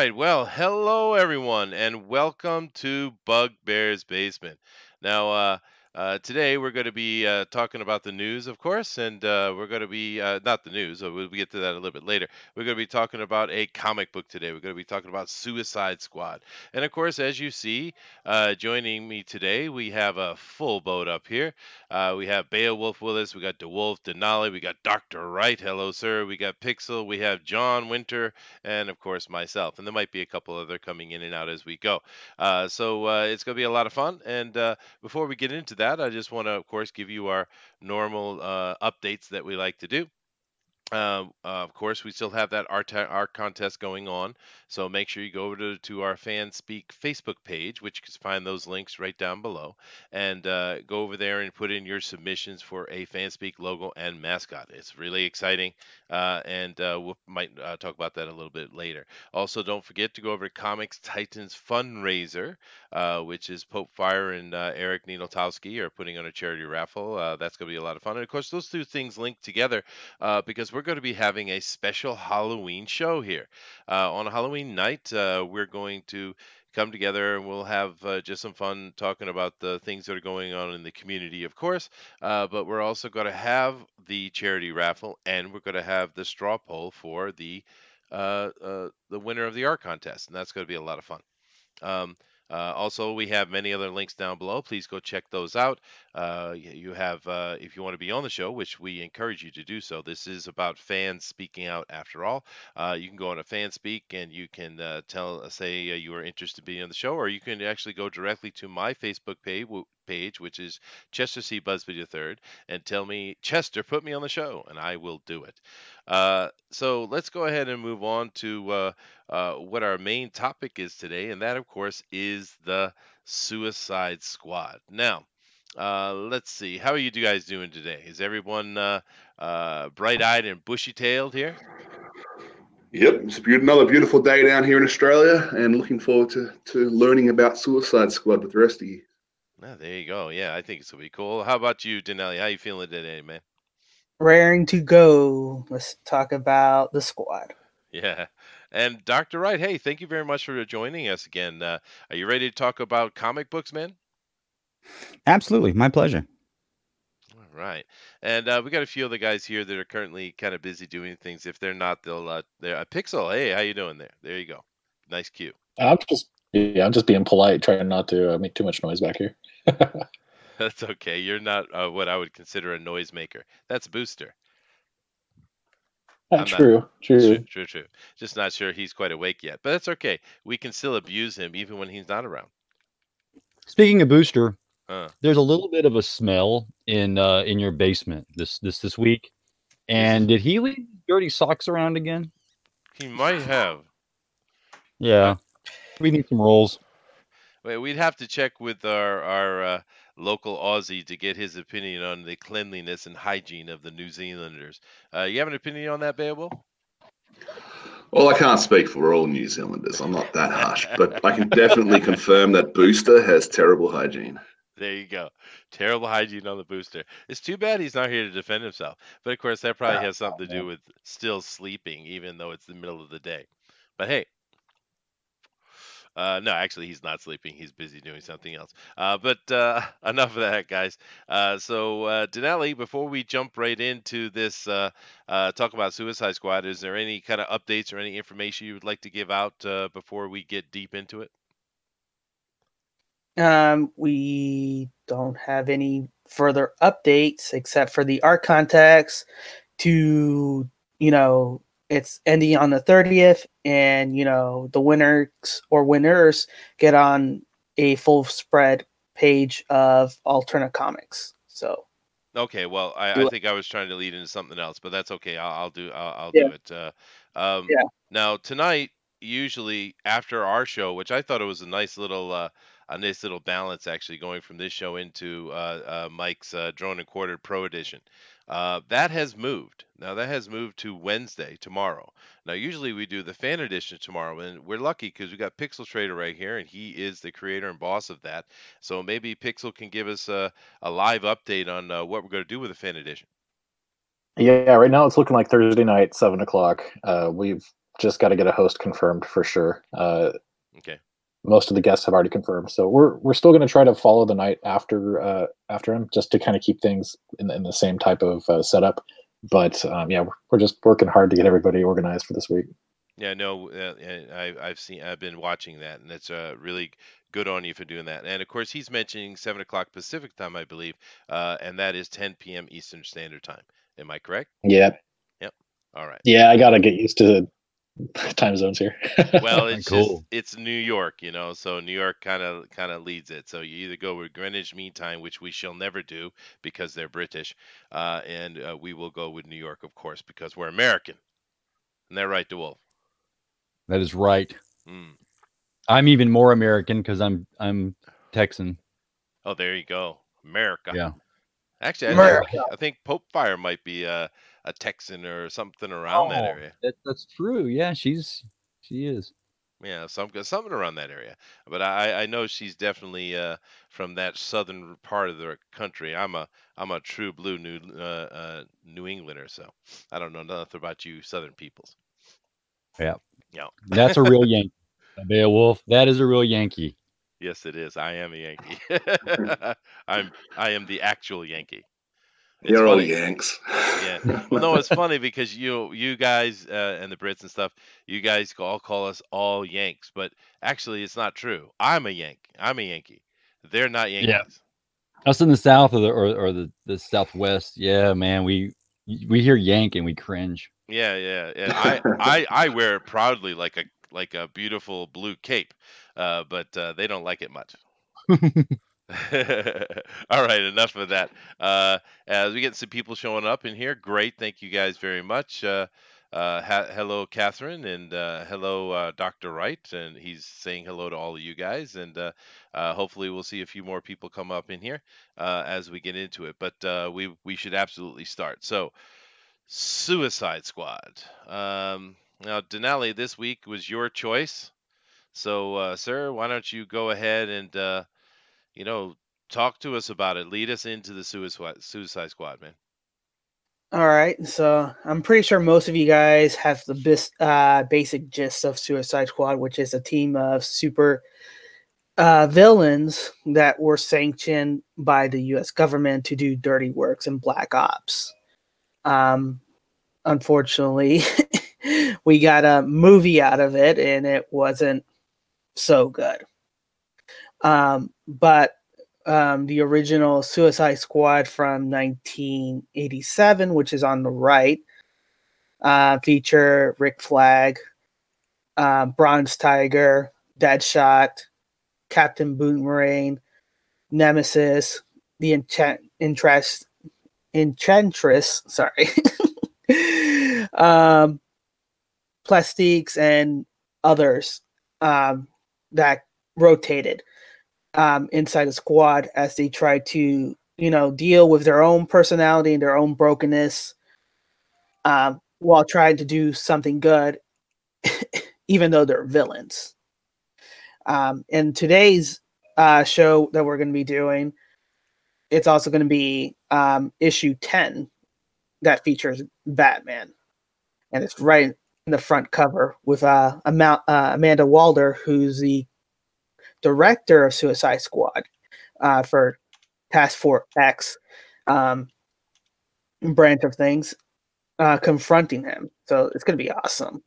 right. Well, hello everyone, and welcome to Bugbear's Basement. Now, today we're going to be talking about the news, of course, and we're going to be not the news. We'll get to that a little bit later. We're going to be talking about a comic book today. We're going to be talking about Suicide Squad, and of course, as you see, joining me today, we have a full boat up here. We have Beowulf with us. We got DeWolf, Denali. We got Doctor Wright. Hello, sir. We got Pixel. We have John Winter and of course myself. And there might be a couple other coming in and out as we go. So it's going to be a lot of fun. And before we get into that, I just want to, of course, give you our normal updates that we like to do. Of course, we still have that art contest going on, so make sure you go over to our Fan Speak Facebook page, which you can find those links right down below, and go over there and put in your submissions for a Fan Speak logo and mascot. It's really exciting, and we might talk about that a little bit later. Also, don't forget to go over to Comics Titans fundraiser, which is Pope Fire and Eric Nienotowski are putting on a charity raffle. That's going to be a lot of fun, and of course, those two things link together because we're going to be having a special Halloween show here. On a Halloween night, we're going to come together and we'll have just some fun talking about the things that are going on in the community, of course. But we're also going to have the charity raffle and we're going to have the straw poll for the winner of the art contest, and that's going to be a lot of fun. Also, we have many other links down below. Please go check those out. You have, if you want to be on the show, which we encourage you to do so. This is about fans speaking out after all. You can go on a fan speak and you can say you are interested in being on the show, or you can actually go directly to my Facebook page, which is Chester C. Busby III, and tell me, Chester, put me on the show, and I will do it. So let's go ahead and move on to what our main topic is today, and that, of course, is the Suicide Squad. Now, let's see. How are you guys doing today? Is everyone bright-eyed and bushy-tailed here? Yep, it's another beautiful day down here in Australia, and looking forward to learning about Suicide Squad with the rest of you. There you go. Yeah, I think it's gonna be cool. How about you, Denali? How you feeling today, man? Raring to go. Let's talk about the squad. Yeah. And Dr. Wright, hey, thank you very much for joining us again. Are you ready to talk about comic books, man? Absolutely, my pleasure. All right. And we got a few other guys here that are currently kind of busy doing things. If they're not, they're Pixel. Hey, how you doing there? There you go. Nice cue. I'm just being polite, trying not to make too much noise back here. That's okay. You're not what I would consider a noisemaker. That's Booster. True. Just not sure he's quite awake yet, but that's okay. We can still abuse him even when he's not around. Speaking of Booster, there's a little bit of a smell in your basement this week. And did he leave dirty socks around again? He might have. Yeah, we need some rolls. Wait, we'd have to check with our local Aussie to get his opinion on the cleanliness and hygiene of the New Zealanders. You have an opinion on that, Beowulf? Well, I can't speak for all New Zealanders. I'm not that harsh, but I can definitely confirm that Booster has terrible hygiene. There you go. Terrible hygiene on the Booster. It's too bad he's not here to defend himself. But of course, that probably has something to do with still sleeping, even though it's the middle of the day. But hey. No, actually, he's not sleeping. He's busy doing something else. But enough of that, guys. So, Denali, before we jump right into this talk about Suicide Squad, is there any kind of updates or any information you would like to give out before we get deep into it? We don't have any further updates except for the art contest to, it's ending on the 30th, and the winners get on a full spread page of alternate comics. So okay, well, I think I was trying to lead into something else, but that's okay. I'll do it. Now tonight, usually after our show, which I thought it was a nice little balance actually going from this show into Mike's Drone and Quartered Pro Edition. That has moved. Now that has moved to Wednesday, tomorrow. Now usually we do the fan edition tomorrow, and we're lucky because we got Pixel Trader right here, and he is the creator and boss of that. So maybe Pixel can give us a live update on what we're going to do with the fan edition. Yeah, right now it's looking like Thursday night, 7 o'clock. We've just got to get a host confirmed for sure. Okay. Most of the guests have already confirmed, so we're still going to try to follow the night after him, just to kind of keep things in the same type of setup. But yeah, we're just working hard to get everybody organized for this week. Yeah, no, I've been watching that, and it's really good on you for doing that. And of course, he's mentioning 7 o'clock Pacific time, I believe, and that is 10 p.m. Eastern Standard Time. Am I correct? Yeah. Yep. All right. Yeah, I gotta get used to time zones here. Well, it's Cool. just it's New York, so New York kind of leads it. So you either go with Greenwich Mean Time, which we shall never do because they're British, and we will go with New York, of course, because we're American. Isn't that right, DeWolf? That is right. Mm. I'm even more American because I'm Texan. Oh, there you go, America. Yeah. Actually, America. I think Pope Fire might be a Texan or something around that area. That's true. Yeah, she is. Yeah, something around that area. But I know she's definitely from that southern part of the country. I'm a true blue New Englander, so I don't know nothing about you southern peoples. Yeah. Yeah. That's a real Yankee. Beowulf. That is a real Yankee. Yes, it is. I am a Yankee. I am the actual Yankee. It's You're all funny. Yanks. Yeah. Well, no, it's funny because you guys and the Brits and stuff, you guys all call us all Yanks, but actually it's not true. I'm a Yank. I'm a Yankee. They're not Yeah. Yankees. Us in the South or the Southwest. Yeah, man. We hear Yank and we cringe. Yeah, yeah. And I wear it proudly like a beautiful blue cape, but they don't like it much. All right, enough of that. As we get some people showing up in here, great. Thank you guys very much. Hello, Catherine, and hello, Dr. Wright. And he's saying hello to all of you guys. And hopefully, we'll see a few more people come up in here as we get into it. But we should absolutely start. So, Suicide Squad. Now, Denali, this week was your choice. So, sir, why don't you go ahead and talk to us about it. Lead us into the Suicide Squad, man. All right, so I'm pretty sure most of you guys have the basic gist of Suicide Squad, which is a team of super villains that were sanctioned by the U.S. government to do dirty works and black ops. Unfortunately, we got a movie out of it, and it wasn't so good. But the original Suicide Squad from 1987, which is on the right, feature Rick Flag, Bronze Tiger, Deadshot, Captain Boomerang, Nemesis, the Enchantress, sorry, Plastiques, and others that rotated inside the squad as they try to, deal with their own personality and their own brokenness while trying to do something good, even though they're villains. In today's show that we're going to be doing, it's also going to be issue 10 that features Batman. And it's right in the front cover with Amanda Walder, who's the director of Suicide Squad for Task Force X branch of things, confronting him. So it's going to be awesome.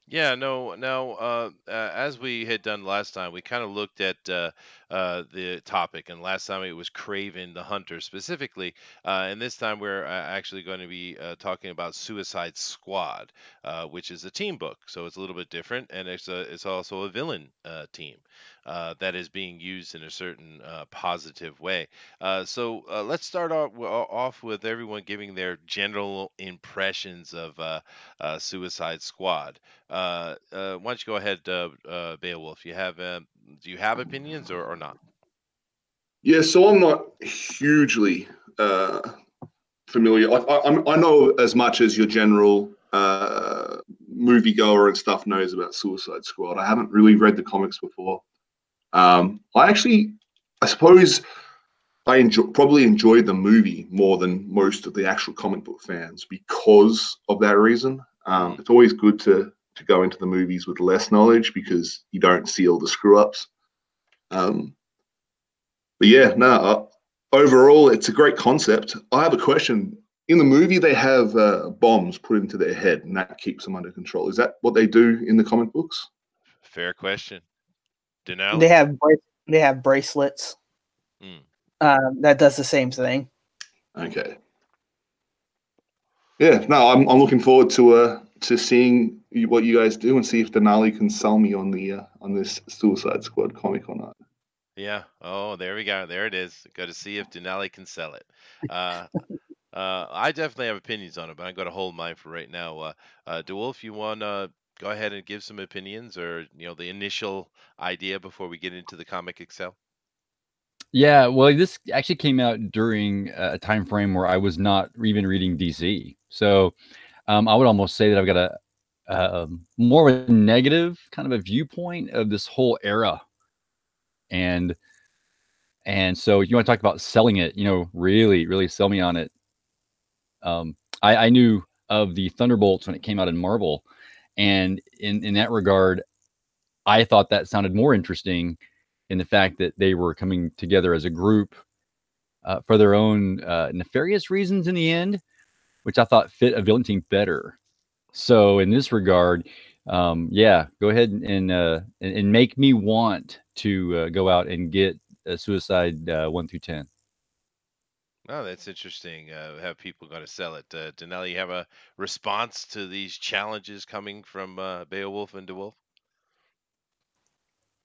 Yeah, no, now, as we had done last time, we kind of looked at the topic, and last time it was Craven the Hunter specifically, and this time we're actually going to be talking about Suicide Squad, which is a team book, so it's a little bit different, and it's also a villain team that is being used in a certain positive way. So let's start off with everyone giving their general impressions of Suicide Squad. Why don't you go ahead, Beowulf? Do you have opinions or not? Yeah, so I'm not hugely familiar. I know as much as your general moviegoer and stuff knows about Suicide Squad. I haven't really read the comics before. I suppose I probably enjoyed the movie more than most of the actual comic book fans because of that reason. It's always good to go into the movies with less knowledge because you don't see all the screw ups. But yeah, no. Overall, it's a great concept. I have a question. In the movie, they have bombs put into their head, and that keeps them under control. Is that what they do in the comic books? Fair question. They Denali? have bracelets. Mm. That does the same thing. Okay. Yeah, no, I'm looking forward to seeing what you guys do and see if Denali can sell me on the on this Suicide Squad comic or not. Yeah. Oh, there we go. There it is. Got to see if Denali can sell it. I definitely have opinions on it, but I'm going to hold mine for right now. DeWolf, you want to go ahead and give some opinions or, the initial idea before we get into the comic Excel? Yeah, well, this actually came out during a time frame where I was not even reading DC. So I would almost say that I've got a more of a negative kind of a viewpoint of this whole era. And so you want to talk about selling it, really, really sell me on it. I knew of the Thunderbolts when it came out in Marvel. And in that regard, I thought that sounded more interesting in the fact that they were coming together as a group for their own nefarious reasons in the end, which I thought fit a villain team better. So in this regard, yeah, go ahead and make me want to go out and get a Suicide 1 through 10. Oh, that's interesting. How people going to sell it? Denali, you have a response to these challenges coming from Beowulf and DeWolf?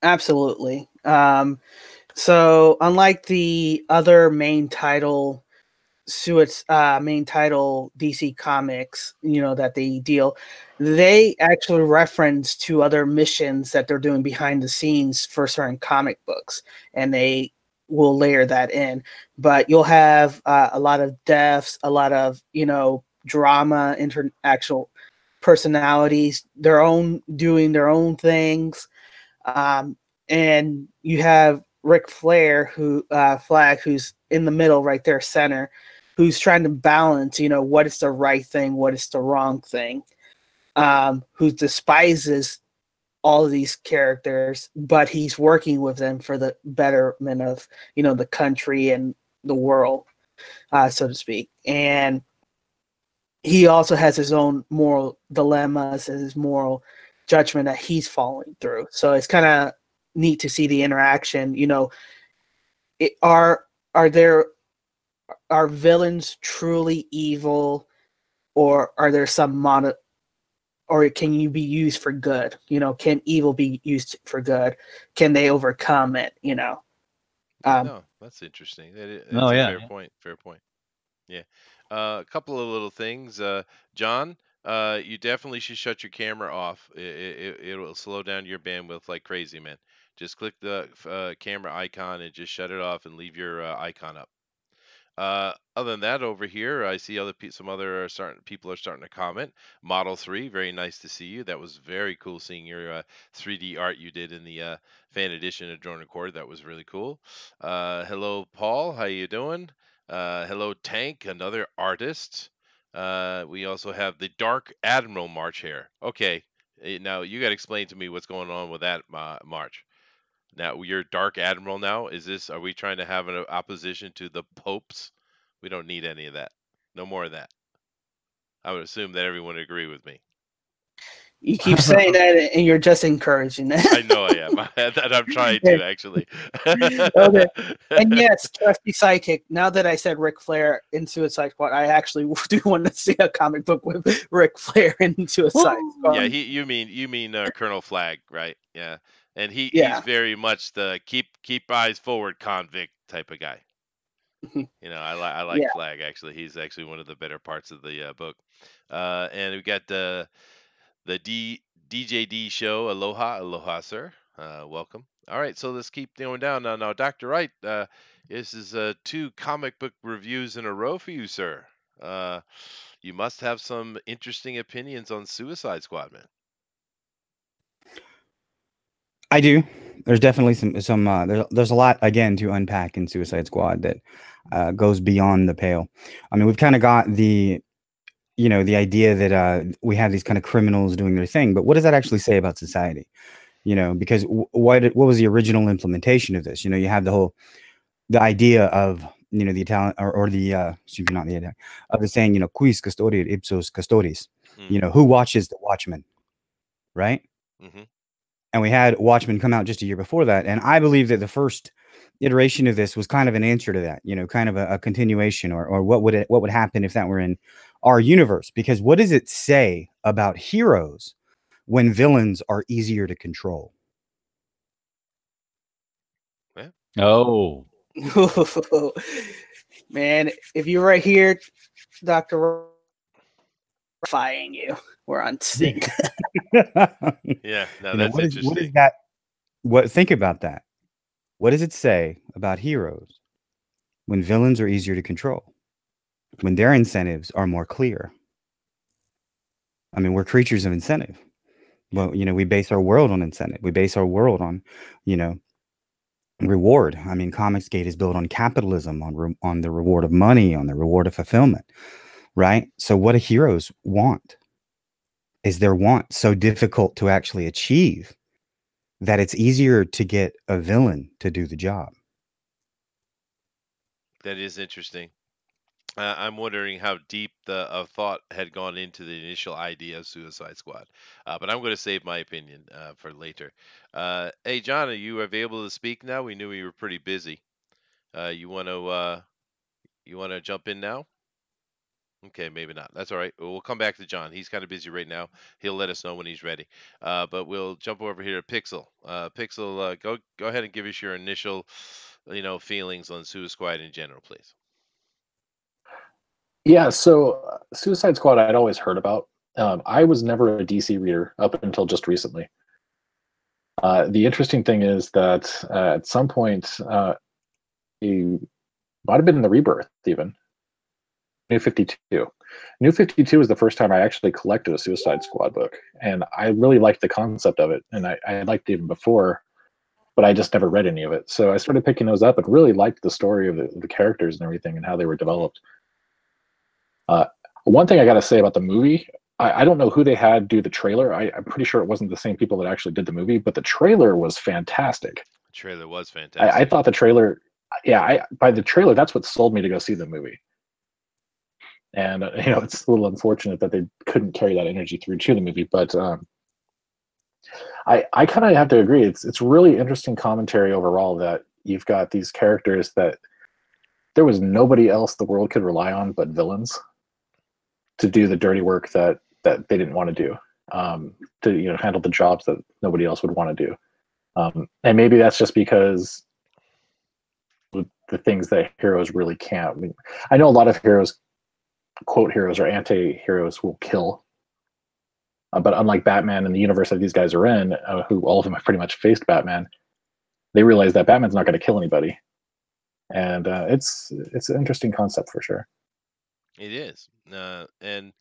Absolutely. So unlike the other main title DC comics, that they deal, they actually reference to other missions that they're doing behind the scenes for certain comic books, and they will layer that in. But you'll have a lot of deaths, a lot of drama, actual personalities, doing their own things, and you have Ric Flair, Flag, who's in the middle right there, center, who's trying to balance, what is the right thing, what is the wrong thing, who despises all of these characters, but he's working with them for the betterment of, the country and the world, so to speak. And he also has his own moral dilemmas and his moral judgment that he's following through. So it's kind of neat to see the interaction. Are villains truly evil, or are there some or can you be used for good? Can evil be used for good? Can they overcome it? No, that's interesting. That's yeah. Fair point. Fair point. Yeah. A couple of little things. John, you definitely should shut your camera off. It'll slow down your bandwidth like crazy, man. Just click the camera icon and just shut it off and leave your icon up. Other than that, over here, I see some other people are starting to comment. Model 3, very nice to see you. That was very cool seeing your 3D art you did in the fan edition of Drone Record. That was really cool. Hello, Paul. How you doing? Hello, Tank, another artist. We also have the Dark Admiral March here. Okay, now you got to explain to me what's going on with that march. Now you're Dark Admiral now. Are we trying to have an opposition to the popes? We don't need any of that. No more of that. I would assume that everyone would agree with me. You keep saying that, and you're just encouraging that. I know I am. I'm trying to, actually. Okay. And yes, trusty psychic. Now that I said Ric Flair in Suicide Squad, I actually do want to see a comic book with Ric Flair in Suicide Squad. Yeah, you mean Colonel Flag, right? Yeah, and he's very much the keep eyes forward convict type of guy. I like Flag, actually. He's actually one of the better parts of the book. And we got the DJD show. Aloha, sir. Welcome. All right, so let's keep going down. Now, Dr. Wright, this is 2 comic book reviews in a row for you, sir. You must have some interesting opinions on Suicide Squad, man. I do. There's definitely some there's a lot, again, to unpack in Suicide Squad that goes beyond the pale. I mean, we've kind of got the the idea that we have these kind of criminals doing their thing, but what does that actually say about society? Because what was the original implementation of this? You have the idea of the Italian or the excuse me, not the Italian, of the saying, quis custodiet ipsos custodes. Mm-hmm. Who watches the watchman, right? Mm-hmm. And we had Watchmen come out just a year before that, and I believe that the first iteration of this was kind of an answer to that, kind of a continuation, or what would happen if that were in our universe? Because what does it say about heroes when villains are easier to control? Yeah. Oh, Man, if you're right here, Doctor, firing you. We're on sync. Yeah. No, that's what is interesting. that? Think about that. What does it say about heroes when villains are easier to control? When their incentives are more clear? I mean, we're creatures of incentive. Well, we base our world on incentive. We base our world on, you know, reward. I mean, Comicsgate is built on capitalism, on the reward of money, on the reward of fulfillment, right? So, what do heroes want? Is their want so difficult to actually achieve that it's easier to get a villain to do the job? That is interesting. I'm wondering how deep the thought had gone into the initial idea of Suicide Squad, but I'm going to save my opinion for later. Hey, John, are you available to speak now? We knew you were pretty busy. You want to jump in now? Okay, maybe not. That's all right. We'll come back to John. He's kind of busy right now. He'll let us know when he's ready. But we'll jump over here to Pixel. Pixel, go ahead and give us your initial, feelings on Suicide Squad in general, please. Yeah, so Suicide Squad I'd always heard about. I was never a DC reader up until just recently. The interesting thing is that at some point, you might have been in the Rebirth even, New 52. New 52 was the first time I actually collected a Suicide Squad book, and I really liked the concept of it, and I liked it even before, but I just never read any of it. So I started picking those up and really liked the story of the characters and everything and how they were Hmm. developed. Uh, One thing I got to say about the movie, I don't know who they had do the trailer. I'm pretty sure it wasn't the same people that actually did the movie, but the trailer was fantastic. The trailer was I fantastic. thought the trailer, yeah, by the trailer, that's what sold me to go see the movie. And it's a little unfortunate that they couldn't carry that energy through to the movie, but I kind of have to agree. It's really interesting commentary overall that you've got these characters that there was nobody else the world could rely on but villains to do the dirty work that they didn't want to do, to handle the jobs that nobody else would want to do. And maybe that's just because the things that heroes really can't. I mean, I know a lot of heroes, quote heroes or anti-heroes, will kill. But unlike Batman and the universe that these guys are in, who all of them have pretty much faced Batman, they realize that Batman's not going to kill anybody, and it's an interesting concept for sure. It is. And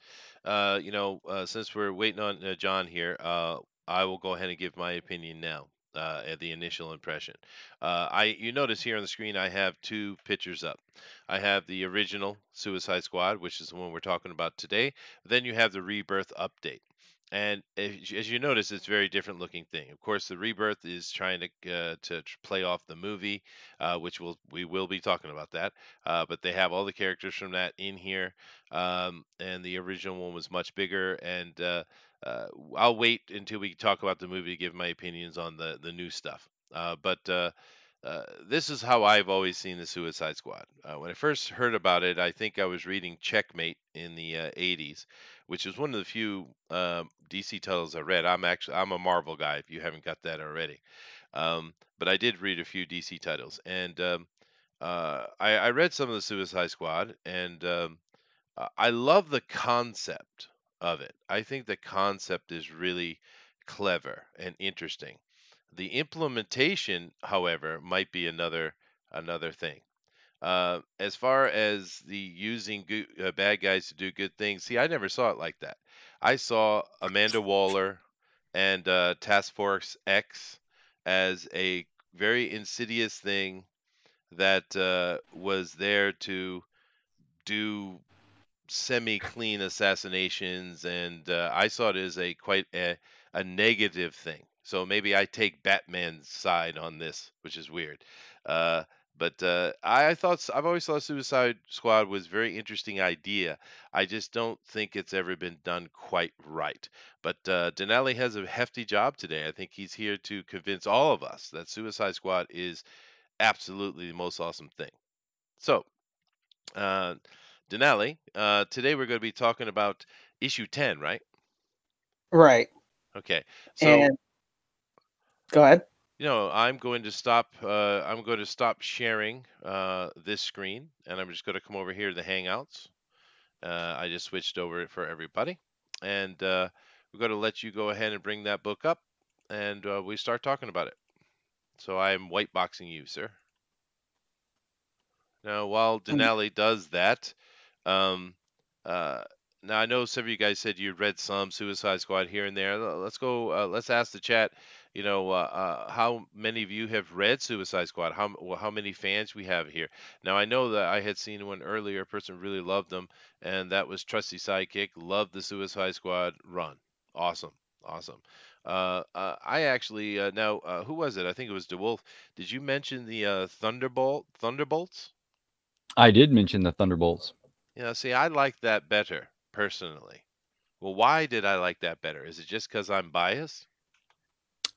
since we're waiting on John here, I will go ahead and give my opinion now. At the initial impression, you notice here on the screen I have two pictures up. I have the original Suicide Squad, which is the one we're talking about today. Then you have the Rebirth update. And as you notice, it's a very different looking thing. Of course, the Rebirth is trying to play off the movie, which we will be talking about that. But they have all the characters from that in here, and the original one was much bigger. And I'll wait until we talk about the movie to give my opinions on the new stuff. But this is how I've always seen the Suicide Squad. When I first heard about it, I think I was reading Checkmate in the 80s, which is one of the few DC titles I read. I'm a Marvel guy. If you haven't got that already, but I did read a few DC titles, and I read some of the Suicide Squad, and I love the concept of it. I think the concept is really clever and interesting. The implementation, however, might be another thing. As far as the using bad guys to do good things, see, I never saw it like that. I saw Amanda Waller and Task Force X as a very insidious thing that was there to do semi-clean assassinations, and I saw it as quite a negative thing. So maybe I take Batman's side on this, which is weird. Uh, but I've always thought Suicide Squad was a very interesting idea. I just don't think it's ever been done quite right. But Denali has a hefty job today. I think he's here to convince all of us that Suicide Squad is absolutely the most awesome thing. So, uh, Denali, today we're going to be talking about issue 10, right? Right. Okay. So, And go ahead. I'm going to stop. I'm going to stop sharing this screen, and I'm just going to come over here to the Hangouts. I just switched over it for everybody, and we're going to let you go ahead and bring that book up, and we start talking about it. So I am whiteboxing you, sir. Now, while Denali does that, um, uh, now I know some of you guys said you read some Suicide Squad here and there. Let's go. Let's ask the chat. How many of you have read Suicide Squad? How many fans we have here? Now I know that I had seen one earlier. A person really loved them, and that was Trusty Sidekick. Loved the Suicide Squad run. Awesome, awesome. I actually now who was it? I think it was DeWolf. Did you mention the Thunderbolts? I did mention the Thunderbolts. See, I like that better personally. Well, why did I like that better? Is it just because I'm biased?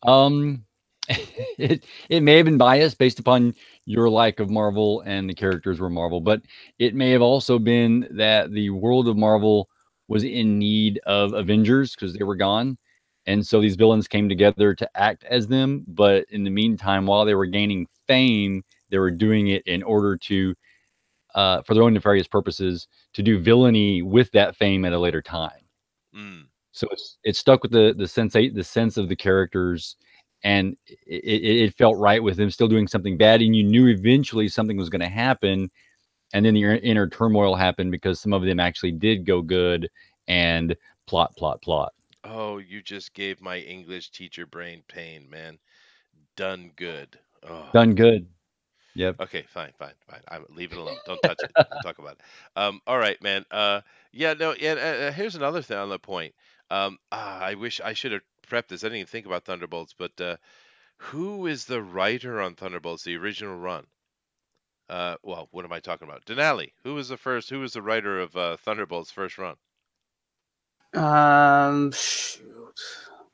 Um, it may have been biased based upon your like of Marvel and the characters were Marvel, but it may have also been that the world of Marvel was in need of Avengers because they were gone. And so these villains came together to act as them. But in the meantime, while they were gaining fame, they were doing it in order to, for their own nefarious purposes, to do villainy with that fame at a later time. Mm. So it's stuck with the sense of the characters, and it felt right with them still doing something bad, and you knew eventually something was going to happen, and then the inner turmoil happened because some of them actually did go good and plot. Oh, you just gave my English teacher brain pain, man. Done good. Oh. Done good. Yep. Okay, fine. Leave it alone. Don't touch it. Don't talk about it. All right, man. Yeah, no. Yeah. Here's another thing on the point. I wish I should have prepped this. I didn't even think about Thunderbolts, but who is the writer on Thunderbolts, the original run? Well, what am I talking about? Denali. Who was the writer of Thunderbolts' first run? Shoot.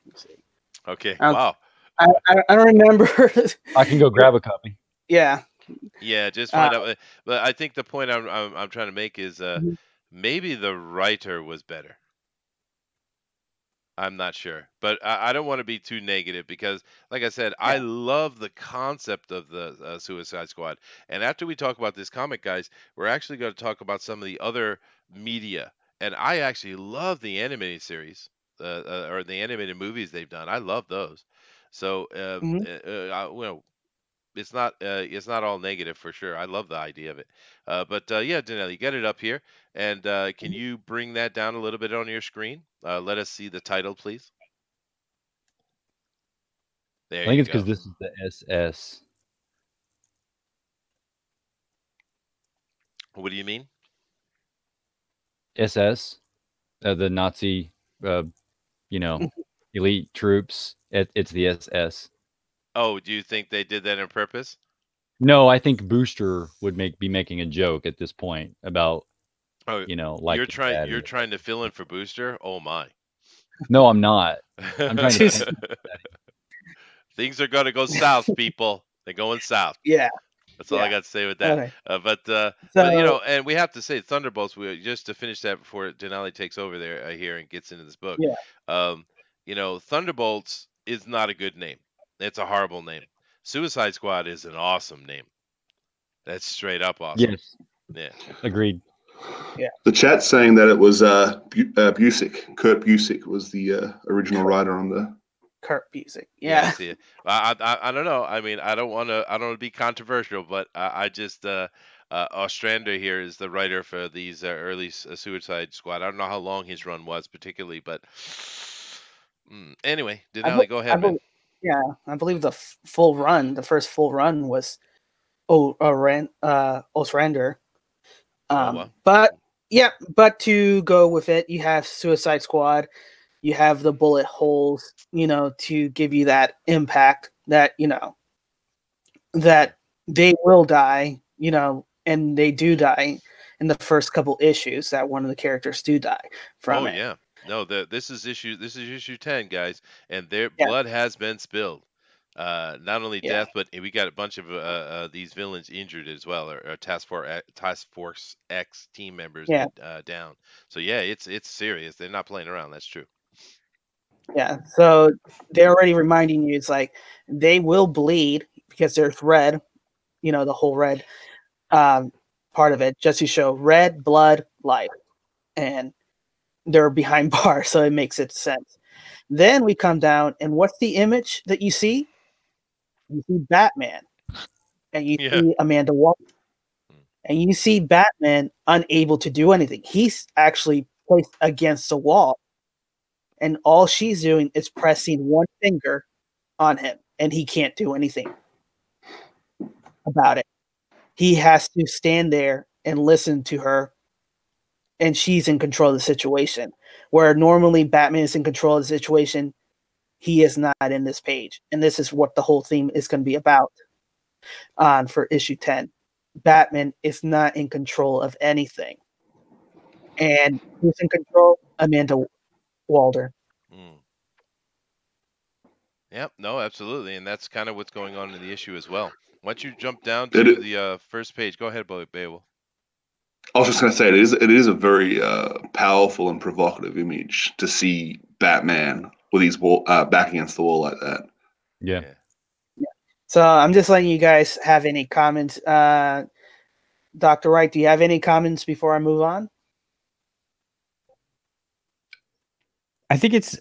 Let's see. Okay. Um, Wow. I don't remember. I can go grab a copy. Yeah. Yeah, just find out. But I think the point I'm trying to make is Mhm. maybe the writer was better. I'm not sure, but I don't want to be too negative because, like I said, I love the concept of the Suicide Squad. And after we talk about this comic, guys, we're actually going to talk about some of the other media. And I actually love the animated series or the animated movies they've done. I love those. So, Mhm. it's not all negative for sure. I love the idea of it. But yeah, Danelli, get it up here, and can you bring that down a little bit on your screen? Let us see the title, please. There I think you it's because go. this is the SS. What do you mean? SS, the Nazi, elite troops. It's the SS. Oh, do you think they did that on purpose? No, I think Booster would be making a joke at this point about, Oh, like you're trying to fill in for Booster? Oh my. No, I'm not. I'm trying to. Things are going to go south, people. They're going south. Yeah. That's all I got to say with that. Okay. But So, and we have to say Thunderbolts. Just to finish that before Denali takes over there here and gets into this book. yeah. Thunderbolts is not a good name. It's a horrible name. Suicide Squad is an awesome name. That's straight up awesome. Yes. Yeah. Agreed. Yeah. The chat's saying that it was Busick. Kurt Busick was the original writer on the. Kurt Busiek. Yeah. Yeah. See, I don't know. I mean, I don't want to be controversial, but I just Ostrander here is the writer for these early Suicide Squad. I don't know how long his run was particularly, but anyway, Denali, go ahead, man. Yeah, I believe the full run, the first full run was Ostrander. Wow. But Yeah, but to go with it, you have Suicide Squad, you have the bullet holes, to give you that impact that, that they will die, and they do die in the first couple issues, that one of the characters do die from Oh it. yeah. No, this is issue 10, guys, and their Yeah, blood has been spilled. Not only yeah, death, but we got a bunch of these villains injured as well, or Task Force X team members yeah, down. So yeah, it's serious. They're not playing around. That's true. yeah. So they're already reminding you, it's like they will bleed because there's red, the whole red um, part of it, just to show red blood life, and they're behind bars, so it makes it sense. Then we come down, and what's the image that you see? You see Batman, and you Yeah. see Amanda Waller, and you see Batman unable to do anything. He's actually placed against the wall, and all she's doing is pressing one finger on him, and he can't do anything about it. He has to stand there and listen to her, and she's in control of the situation. Where normally Batman is in control of the situation, he is not in this page. And this is what the whole theme is going to be about on for issue 10. Batman is not in control of anything. And who's in control? Amanda Walder. Mm. Yep. No, absolutely, and that's kind of what's going on in the issue as well. Why don't you jump down to It, the first page? Go ahead, Beowulf. I was just going to say it is a very powerful and provocative image to see Batman with his back against the wall like that. Yeah. So I'm just letting you guys have any comments. Dr. Wright, do you have any comments before I move on? I think it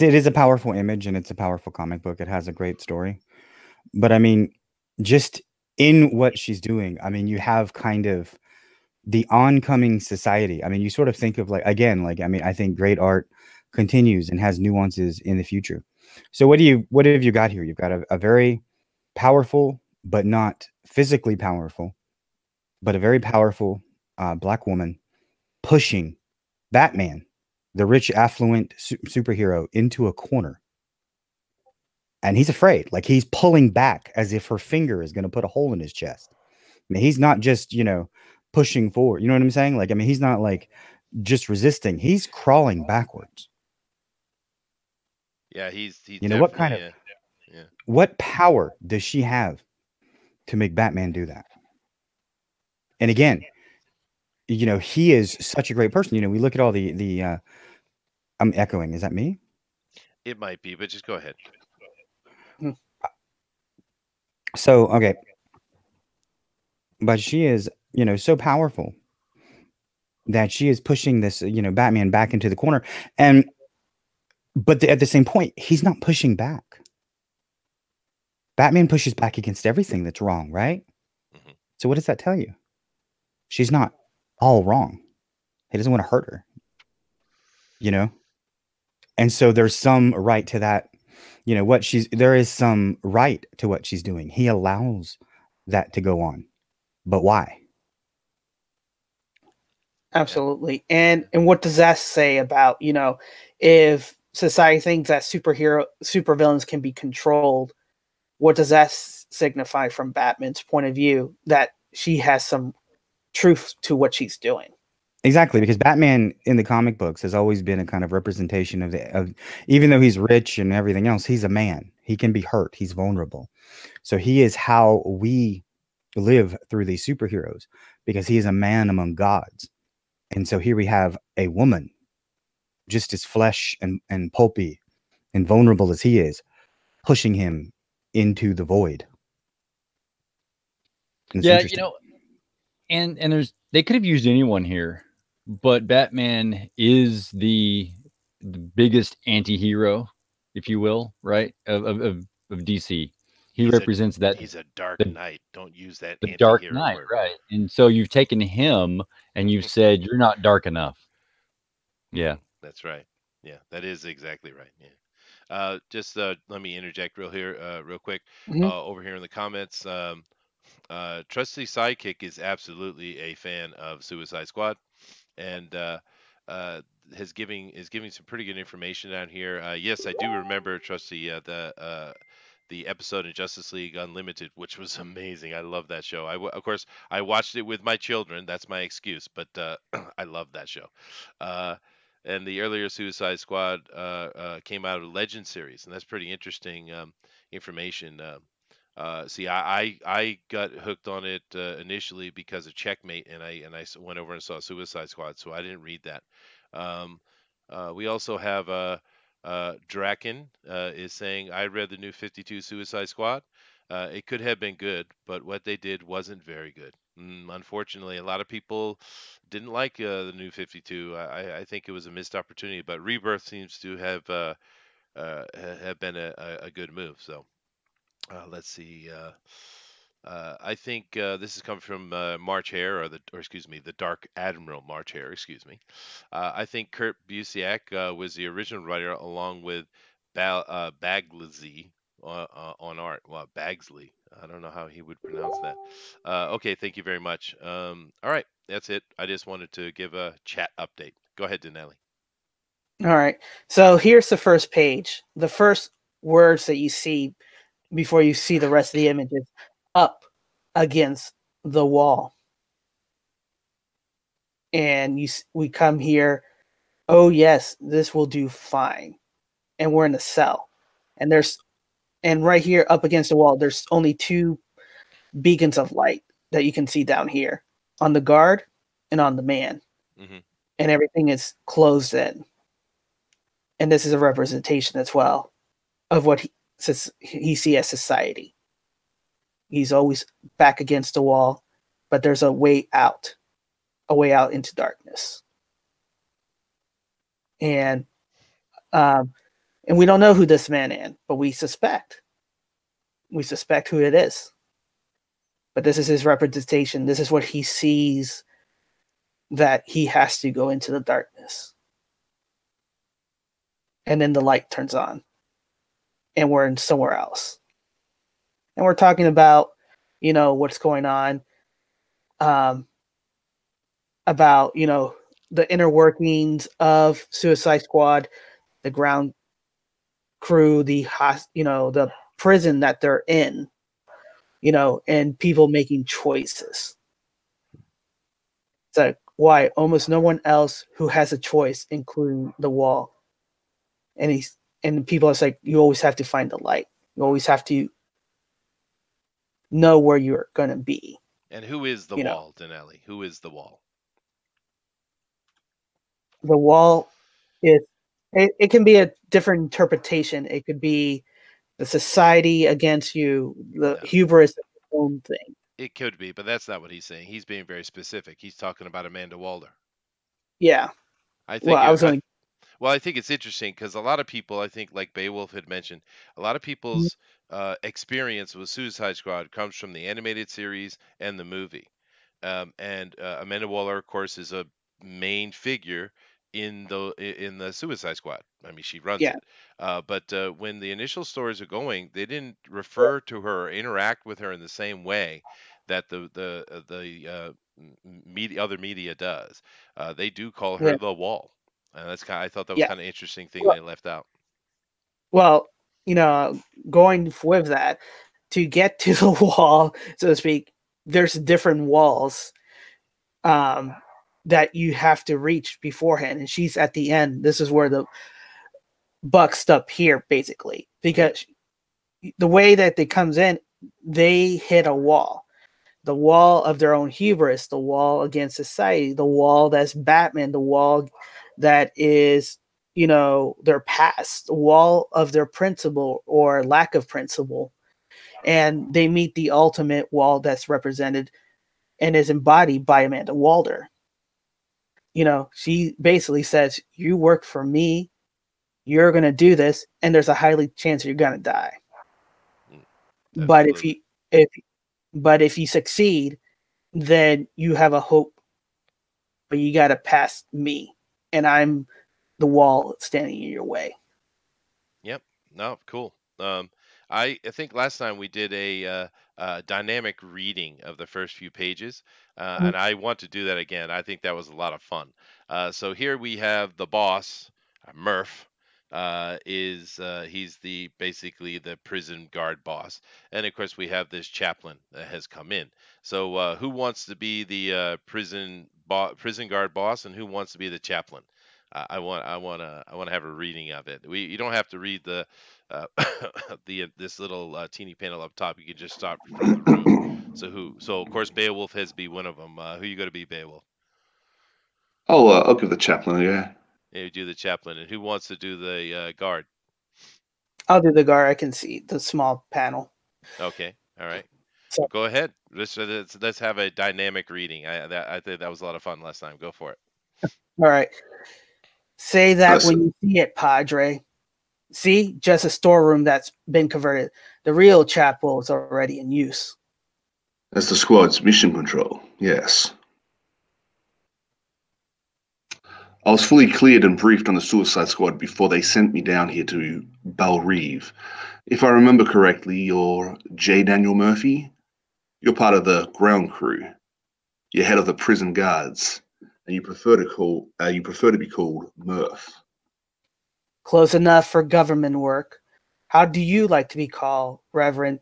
is a powerful image and it's a powerful comic book. It has a great story. But just in what she's doing, you have kind of the oncoming society. You sort of think of I think great art continues and has nuances in the future. So what have you got here? You've got a very powerful, but not physically powerful, but a very powerful black woman pushing Batman, the rich, affluent superhero, into a corner. And he's afraid. Like, he's pulling back as if her finger is going to put a hole in his chest. He's not just, pushing forward. You know what I'm saying? He's not like just resisting. He's crawling backwards. Yeah, he's What kind definitely of yeah. what power does she have to make Batman do that? And again, he is such a great person. We look at all the I'm echoing. Is that me? It might be, but just go ahead. So, okay. But she is, so powerful that she is pushing this, Batman back into the corner. But at the same point, he's not pushing back. Batman pushes back against everything that's wrong, right? Mhm. So what does that tell you? She's not all wrong. He doesn't want to hurt her. And so there's some right to that. There is some right to what she's doing. He allows that to go on. But why? Absolutely. And what does that say about, if society thinks that supervillains can be controlled, what does that signify from Batman's point of view, that she has some truth to what she's doing? Exactly, because Batman in the comic books has always been a kind of representation of even though he's rich and everything else, he's a man. He can be hurt. He's vulnerable. So he is how we live through these superheroes, because he is a man among gods. And so here we have a woman, just as flesh and pulpy and vulnerable as he is, pushing him into the void. And it's Yeah, interesting. and they could have used anyone here, but Batman is the biggest anti-hero, if you will, right? Of DC. He represents that He's a dark the, knight. Don't use that the Dark anti-hero Knight, word. right? And so you've taken him and you've said you're not dark enough. Yeah. That's right. Yeah, that is exactly right. Yeah. Just let me interject real quick. Mhm. Over here in the comments, Trusty Sidekick is absolutely a fan of Suicide Squad, and uh, is giving some pretty good information down here. Yes, I do remember Trusty the episode in Justice League Unlimited, which was amazing. I love that show. Of course, I watched it with my children. That's my excuse, but I love that show. Uh, and the earlier Suicide Squad came out of Legend series, and that's pretty interesting information. See, I got hooked on it initially because of Checkmate, and I went over and saw Suicide Squad, so I didn't read that. Um, we also have Draken is saying, I read the new 52 Suicide Squad. It could have been good, but what they did wasn't very good. Unfortunately, a lot of people didn't like the new 52. I think it was a missed opportunity, but Rebirth seems to have been a good move. So let's see. I think this is coming from March Hare, or excuse me, the Dark Admiral March Hare. Excuse me. I think Kurt Busiek was the original writer, along with Bagsley on art. Well, Bagsley. I don't know how he would pronounce that. Okay, thank you very much. All right, that's it. I just wanted to give a chat update. Go ahead, Denali. All right. So here's the first page. The first words that you see before you see the rest of the images: up against the wall. And we come here. Oh yes, this will do fine. And we're in a cell. And right here up against the wall, there's only 2 beacons of light that you can see down here, on the guard and on the man. Mm-hmm. And everything is closed in. And this is a representation as well of what he sees as society. He's always back against the wall, but there's a way out into darkness. And we don't know who this man is, but we suspect who it is. But this is his representation. This is what he sees, that he has to go into the darkness. And then the light turns on, and we're in somewhere else. And we're talking about, what's going on, about, the inner workings of Suicide Squad, the ground crew, the prison that they're in, and people making choices. So why almost no one else who has a choice, including the wall. And people are like, you always have to find the light. You always have to know where you're going to be. And who is the wall, Denali? Who is the wall? The wall is, it can be a different interpretation. It could be the society against you, the hubris of your own thing. It could be, but that's not what he's saying. He's being very specific. He's talking about Amanda Waller. Yeah. I think I think it's interesting because a lot of people, I think, like Beowulf had mentioned, a lot of people's experience with Suicide Squad comes from the animated series and the movie. And Amanda Waller, of course, is a main figure in the Suicide Squad. I mean, she runs it. But when the initial stories are going, they didn't refer to her or interact with her in the same way that the other media does. They do call her the Wall. And I thought that was kind of interesting thing they left out. Well, going with that, to get to the wall, so to speak, there's different walls that you have to reach beforehand, and she's at the end. This is where the buck stopped here, basically, because the way that they comes in, they hit a wall. The wall of their own hubris, the wall against society, the wall that's Batman, the wall that is, their past, the wall of their principle or lack of principle. And they meet the ultimate wall that's represented and is embodied by Amanda Waller. She basically says, you work for me, you're going to do this, and there's a highly chance you're going to die. Absolutely. But if you succeed, then you have a hope. But you got to pass me, and I'm the wall standing in your way. Yep. No, cool. I think last time we did a dynamic reading of the first few pages, and I want to do that again. I think that was a lot of fun. So here we have the boss, Murph. He's the basically the prison guard boss, and of course we have this chaplain that has come in. So who wants to be the prison guard boss, and who wants to be the chaplain? I want to have a reading of it. You don't have to read the this little teeny panel up top. You can just start from the room. So of course Beowulf has to be one of them. Who you going to be, Beowulf? I'll give the chaplain. Yeah. Yeah, you do the chaplain, and who wants to do the guard? I'll do the guard. I can see the small panel. Okay, all right. So- Go ahead. Let's have a dynamic reading. I think that was a lot of fun last time. Go for it. All right. Say that Listen. when you see it, Padre. See, just a storeroom that's been converted. The real chapel is already in use. That's the squad's mission control. Yes. I was fully cleared and briefed on the Suicide Squad before they sent me down here to Belrive. If I remember correctly, you're J. Daniel Murphy. You're part of the ground crew. You're head of the prison guards, and you prefer to be called Murph. Close enough for government work. How do you like to be called, Reverend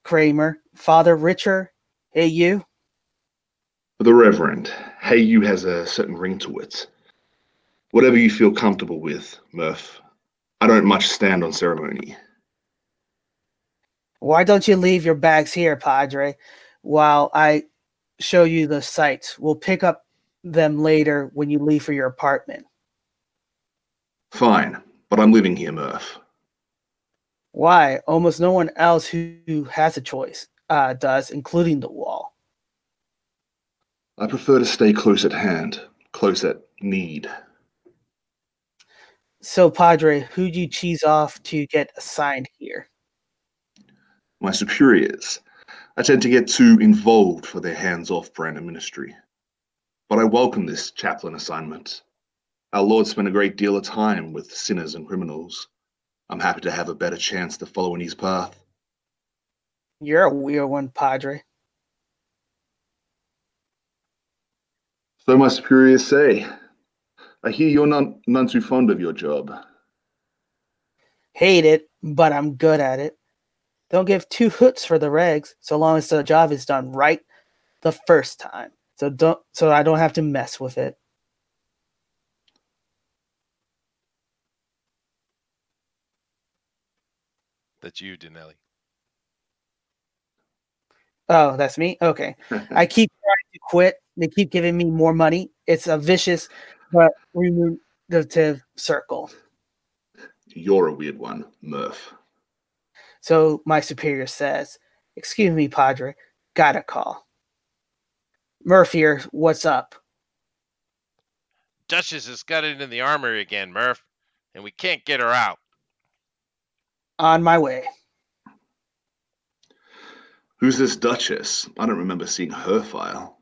Kramer? Father Richard? Hey, you? The Reverend. Hey, you has a certain ring to it. Whatever you feel comfortable with, Murph. I don't much stand on ceremony. Why don't you leave your bags here, Padre, while I show you the sights? We'll pick up them later when you leave for your apartment. Fine, but I'm living here, Murph. Why? Almost no one else who has a choice does, including the wall. I prefer to stay close at hand, close at need. So, Padre, who'd you cheese off to get assigned here? My superiors. I tend to get too involved for their hands-off brand of ministry. But I welcome this chaplain assignment. Our Lord spent a great deal of time with sinners and criminals. I'm happy to have a better chance to follow in his path. You're a weird one, Padre. So my superiors say. I hear you're none too fond of your job. Hate it, but I'm good at it. Don't give two hoots for the regs, so long as the job is done right the first time. So I don't have to mess with it. That's you, Denelli. Oh, that's me? Okay. I keep trying to quit. They keep giving me more money. It's a vicious but remunerative circle. You're a weird one, Murph. So my superior says, "Excuse me, Padre. Got a call. Murph here, what's up?" Duchess has got it in the armory again, Murph, and we can't get her out. On my way. Who's this Duchess? I don't remember seeing her file.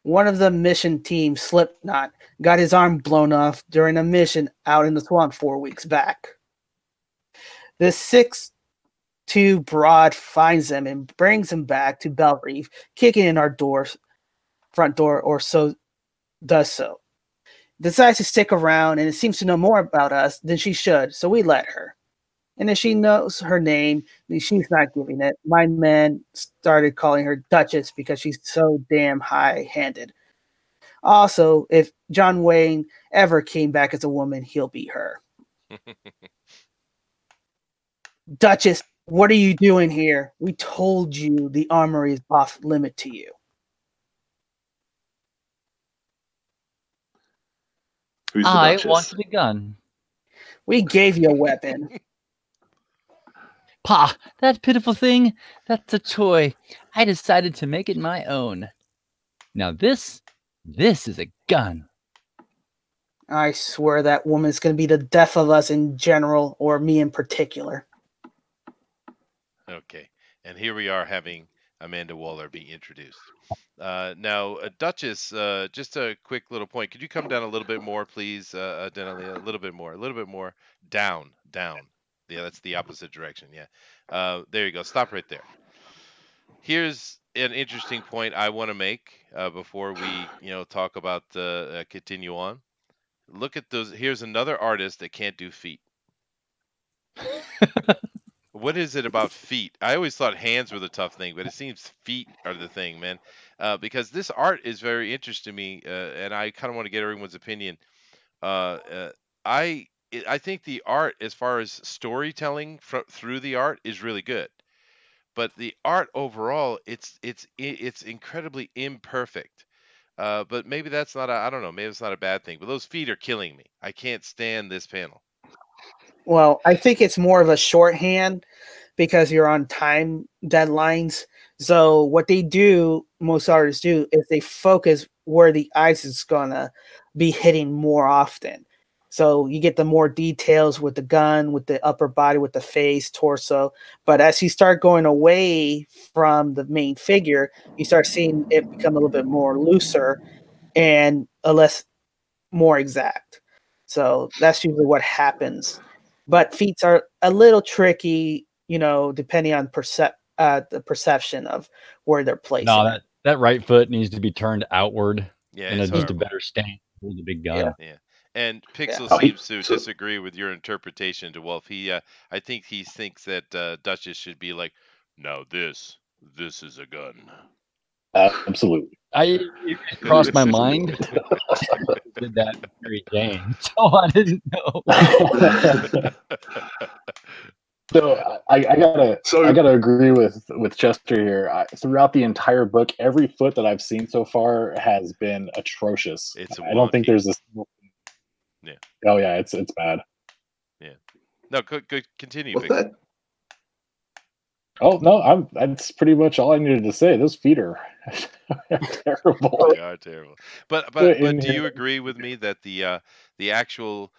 One of the mission team, Slipknot, got his arm blown off during a mission out in the swamp 4 weeks back. The 6'2" broad finds him and brings him back to Belrive, kicking in our front door, or so does so. Decides to stick around, and it seems to know more about us than she should, so we let her. And if she knows her name, then she's not giving it. My man started calling her Duchess because she's so damn high-handed. Also, if John Wayne ever came back as a woman, he'll be her. Duchess, what are you doing here? We told you the armory is off limit to you. Who's the I Duchess? wanted a gun. We gave you a weapon. Pa, that pitiful thing, that's a toy. I decided to make it my own. Now this is a gun. I swear that woman's going to be the death of us in general, or me in particular. Okay, and here we are having Amanda Waller be introduced. Now, Duchess, just a quick little point. Could you come down a little bit more, please, Denali? A little bit more. Down. Yeah, that's the opposite direction. Yeah. There you go. Stop right there. Here's an interesting point I want to make before we, talk about continue on. Look at those. Here's another artist that can't do feet. What is it about feet? I always thought hands were the tough thing, but it seems feet are the thing, man. Because this art is very interesting to me, and I kind of want to get everyone's opinion. Uh, uh, I think the art, as far as storytelling through the art, is really good. But the art overall, it's incredibly imperfect. But maybe that's not I don't know. Maybe it's not a bad thing. But those feet are killing me. I can't stand this panel. Well, I think it's more of a shorthand because you're on time deadlines. So what they do, most artists do, is they focus where the ice is gonna be hitting more often. So you get the more details with the gun, with the upper body, with the face, torso. But as you start going away from the main figure, you start seeing it become a little bit more looser and a less more exact. So that's usually what happens. But feats are a little tricky, depending on the perception of where they're placing No, it. that right foot needs to be turned outward Yeah, and it's just a horrible. better stand with the big gun. Yeah. And Pixel Oh, seems to disagree with your interpretation to Wolf. I think he thinks that Duchess should be like, now this is a gun. Absolutely. It crossed my mind. Did that with Mary Jane, so I didn't know. So I gotta agree with Chester here. Throughout the entire book, every foot that I've seen so far has been atrocious. I don't think there's this. Yeah. Oh yeah, it's bad. Yeah. No, good. Continue. What's Pixel. that? Oh no, that's pretty much all I needed to say. Those feet are terrible. They are terrible. But In do you here. agree with me that the actual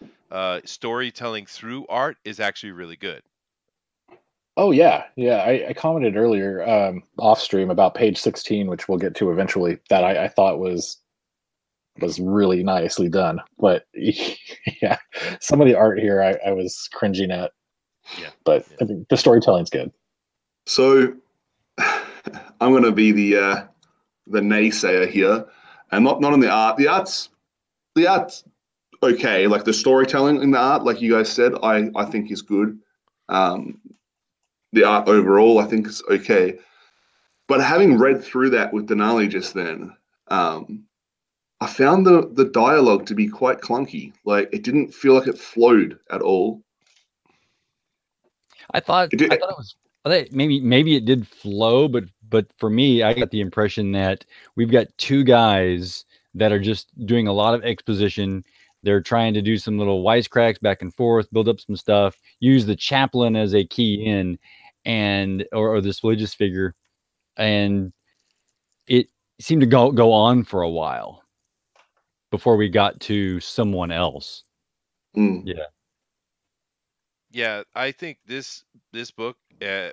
storytelling through art is actually really good? Oh yeah. I commented earlier off stream about page 16, which we'll get to eventually. That I thought was really nicely done. But yeah, some of the art here I was cringing at. Yeah. But I think the storytelling's good. So I'm going to be the naysayer here, and not on the art. The art's okay. Like the storytelling in the art, like you guys said, I think is good. The art overall, I think, is okay. But having read through that with Denali just then, I found the dialogue to be quite clunky. Like it didn't feel like it flowed at all. I thought it was. I thought maybe it did flow, but for me, I got the impression that we've got two guys that are just doing a lot of exposition. They're trying to do some little wisecracks back and forth, build up some stuff, use the chaplain as a key in, or this religious figure, and it seemed to go on for a while before we got to someone else. Yeah. Yeah, I think this book,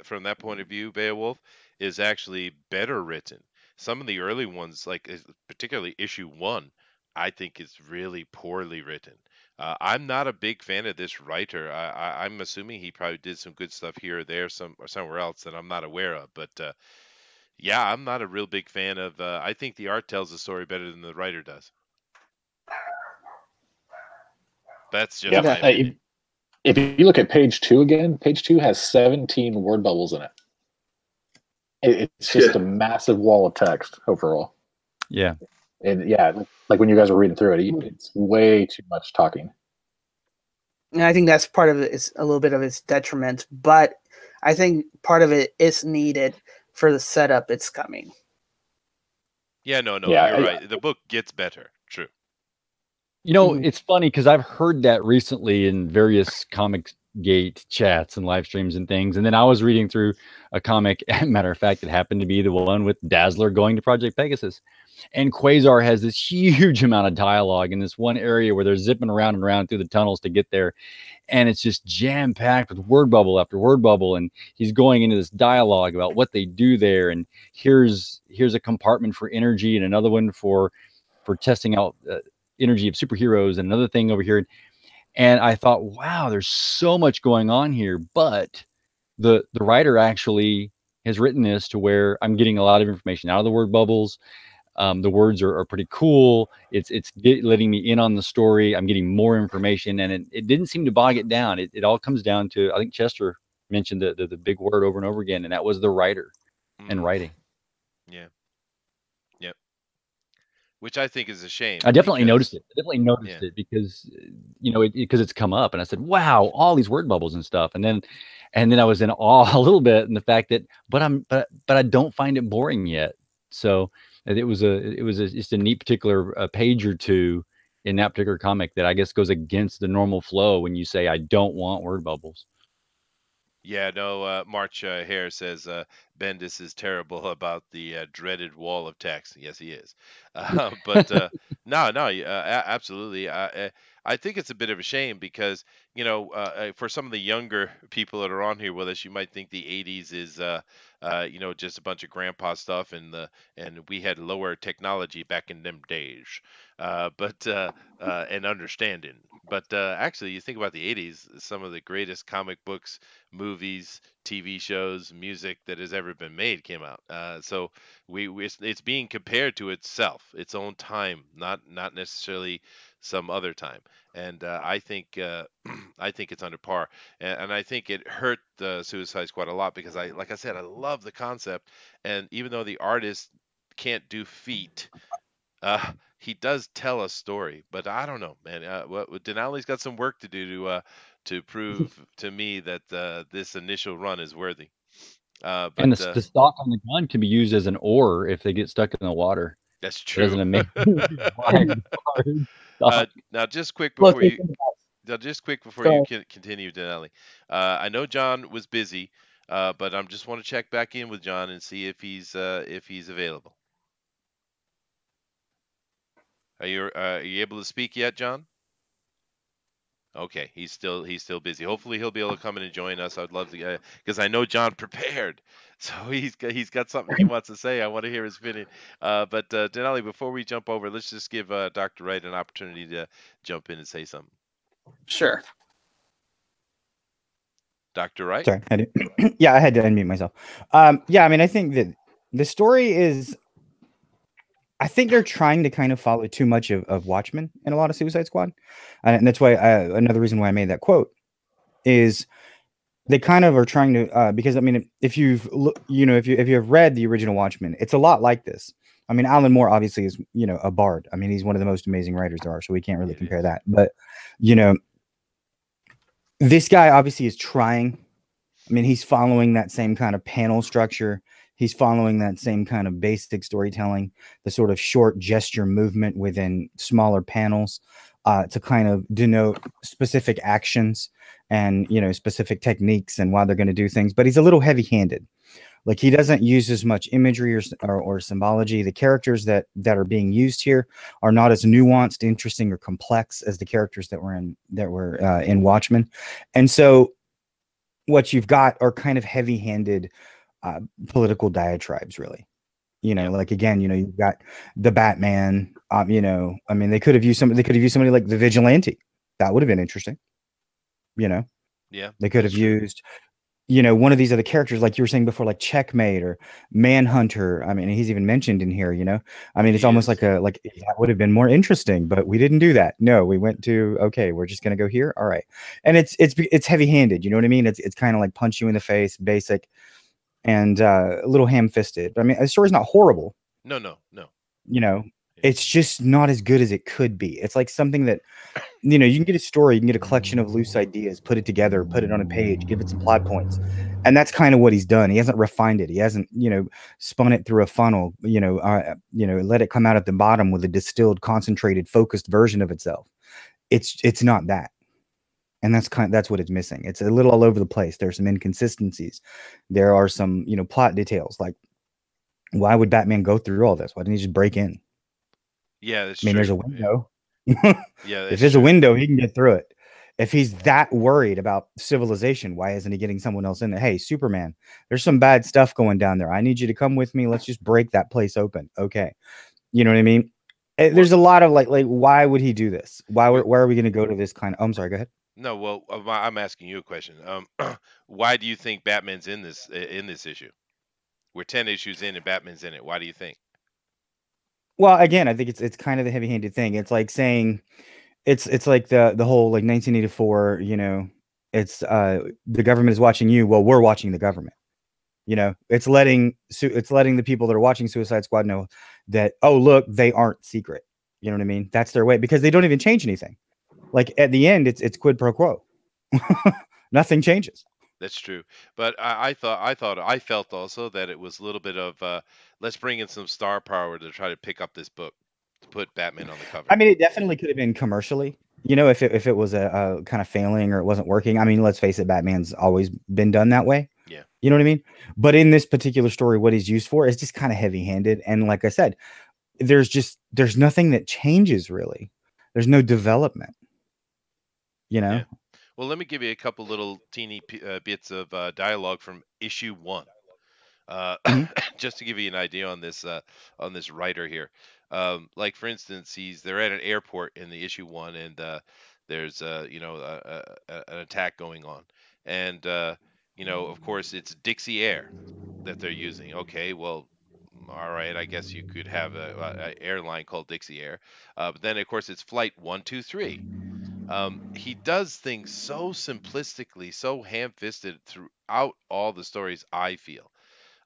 from that point of view, Beowulf, is actually better written. Some of the early ones, like particularly issue 1, I think is really poorly written. I'm not a big fan of this writer. I'm assuming he probably did some good stuff here or there, or somewhere else that I'm not aware of. But yeah, I'm not a real big fan of. I think the art tells the story better than the writer does. That's just my opinion. If you look at page 2 again, page 2 has 17 word bubbles in it. It's just a massive wall of text overall. Yeah. And yeah, like when you guys were reading through it, it's way too much talking. And I think that's part of it is a little bit of its detriment, but I think part of it is needed for the setup it's coming. Yeah, no, you're right. The book gets better. True. It's funny because I've heard that recently in various Comic Gate chats and live streams and things. And then I was reading through a comic, matter of fact, it happened to be the one with Dazzler going to Project Pegasus. And Quasar has this huge amount of dialogue in this one area where they're zipping around and around through the tunnels to get there. And it's just jam-packed with word bubble after word bubble. And he's going into this dialogue about what they do there. And here's a compartment for energy and another one for testing out energy of superheroes and another thing over here. And I thought, wow, there's so much going on here. But the writer actually has written this to where I'm getting a lot of information out of the word bubbles. The words are pretty cool. It's letting me in on the story. I'm getting more information, and it didn't seem to bog it down. It all comes down to, I think Chester mentioned the big word over and over again, and that was the writer and writing. Yeah. Yep. Which I think is a shame. I definitely noticed because it. I definitely noticed it because because it's come up, and I said, "Wow, all these word bubbles and stuff." And then I was in awe a little bit in the fact that, but I don't find it boring yet. So it was just a neat particular page or two in that particular comic that I guess goes against the normal flow when you say I don't want word bubbles. Yeah, no, March Hare says Bendis is terrible about the dreaded wall of text. Yes, he is. But no, absolutely. I think it's a bit of a shame because, for some of the younger people that are on here with us, you might think the 80s is, just a bunch of grandpa stuff, and we had lower technology back in them days, but and understanding. But actually, you think about the 80s, some of the greatest comic books, movies, TV shows, music that has ever been made came out. So it's being compared to itself, its own time, not necessarily some other time. And I think I think it's under par, and I think it hurt the Suicide Squad a lot because like I said, I love the concept, and even though the artist can't do feet. He does tell a story, but I don't know, man. Denali's got some work to do to prove to me that this initial run is worthy. And But the stock on the gun can be used as an oar if they get stuck in the water. that's It doesn't true. amazing. Now, just quick Well, before you Go ahead. continue, Denali. I know John was busy, but I'm just want to check back in with John and see if he's available. Are you able to speak yet, John? Okay, he's still busy. Hopefully he'll be able to come in and join us. I'd love to, because I know John prepared, so he's got something he wants to say. I want to hear his opinion. But Denali, before we jump over, let's just give Dr. Wright an opportunity to jump in and say something. Sure. Dr. Wright. Sorry, yeah, I had to unmute myself. Yeah, I mean, I think that the story is. I think they're trying to kind of follow too much of Watchmen in a lot of Suicide Squad, and that's why another reason why I made that quote is they kind of are trying to because I mean if you've if you have read the original Watchmen, it's a lot like this. I mean, Alan Moore obviously is a bard. I mean, he's one of the most amazing writers there are, so we can't really compare that. But this guy obviously is trying. I mean, he's following that same kind of panel structure. He's following that same kind of basic storytelling, the sort of short gesture movement within smaller panels to kind of denote specific actions and, specific techniques and why they're going to do things. But he's a little heavy-handed. Like he doesn't use as much imagery or symbology. The characters that are being used here are not as nuanced, interesting, or complex as the characters that were in Watchmen. And so what you've got are kind of heavy-handed political diatribes, really. Like again, you've got the Batman. I mean, they could have used somebody like the Vigilante. That would have been interesting. Yeah. They could have used, one of these other characters, like you were saying before, like Checkmate or Manhunter. I mean, he's even mentioned in here. I mean, it's almost like that would have been more interesting, but we didn't do that. No, we went to okay, we're just gonna go here. All right, and it's heavy-handed. You know what I mean? It's kind of like punch you in the face, basic. And a little ham-fisted. I mean, the story's not horrible. No. It's just not as good as it could be. It's like something that, you can get a story, you can get a collection of loose ideas, put it together, put it on a page, give it some plot points. And that's kind of what he's done. He hasn't refined it. He hasn't, spun it through a funnel, let it come out at the bottom with a distilled, concentrated, focused version of itself. It's not that. And that's what it's missing. It's a little all over the place. There's some inconsistencies. There are some, plot details. Like, why would Batman go through all this? Why didn't he just break in? Yeah, that's I mean, true. there's a window. Yeah, if there's a window, he can get through it. If he's that worried about civilization, why isn't he getting someone else in there? Hey, Superman, there's some bad stuff going down there. I need you to come with me. Let's just break that place open. Okay. You know what I mean? There's a lot of like, why would he do this? Why are we going to go to this kind of? Oh, I'm sorry. Go ahead. No, well, I'm asking you a question. Why do you think Batman's in this issue? We're 10 issues in and Batman's in it. Why do you think? Well, again, I think it's kind of the heavy-handed thing. It's like saying it's like the whole like 1984, it's the government is watching you. Well, we're watching the government. It's letting the people that are watching Suicide Squad know that, oh, look, they aren't secret. You know what I mean? That's their way, because they don't even change anything. Like at the end, it's quid pro quo. Nothing changes. That's true, but I felt also that it was a little bit of let's bring in some star power to try to pick up this book to put Batman on the cover. I mean, it definitely could have been commercially. If it was a kind of failing or it wasn't working. I mean, let's face it, Batman's always been done that way. Yeah. You know what I mean? But in this particular story, what he's used for is just kind of heavy-handed. And like I said, there's nothing that changes really. There's no development. Yeah. Well, let me give you a couple little teeny bits of dialogue from issue 1, just to give you an idea on this writer here. Like for instance, they're at an airport in the issue 1, and there's an attack going on, and of course it's Dixie Air that they're using. Okay, well, all right, I guess you could have a airline called Dixie Air, but then of course it's Flight 123. He does things so simplistically, so ham-fisted throughout all the stories, I feel.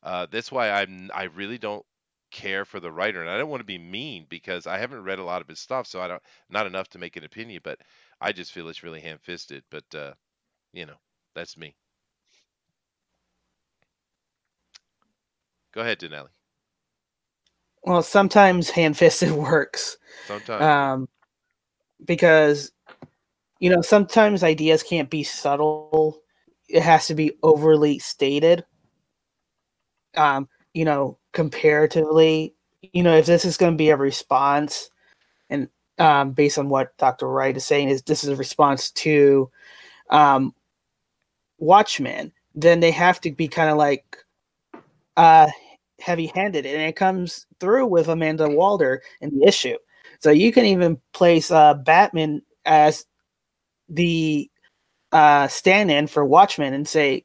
That's why I really don't care for the writer, and I don't want to be mean because I haven't read a lot of his stuff, so not enough to make an opinion, but I just feel it's really ham-fisted. But that's me. Go ahead, Denali. Well, sometimes hand-fisted works. Sometimes. Because sometimes ideas can't be subtle. It has to be overly stated. Comparatively, if this is going to be a response, and based on what Dr. Wright is saying, this is a response to Watchmen, then they have to be kind of like heavy-handed, and it comes through with Amanda Waller in the issue. So you can even place Batman as the stand-in for Watchmen and say,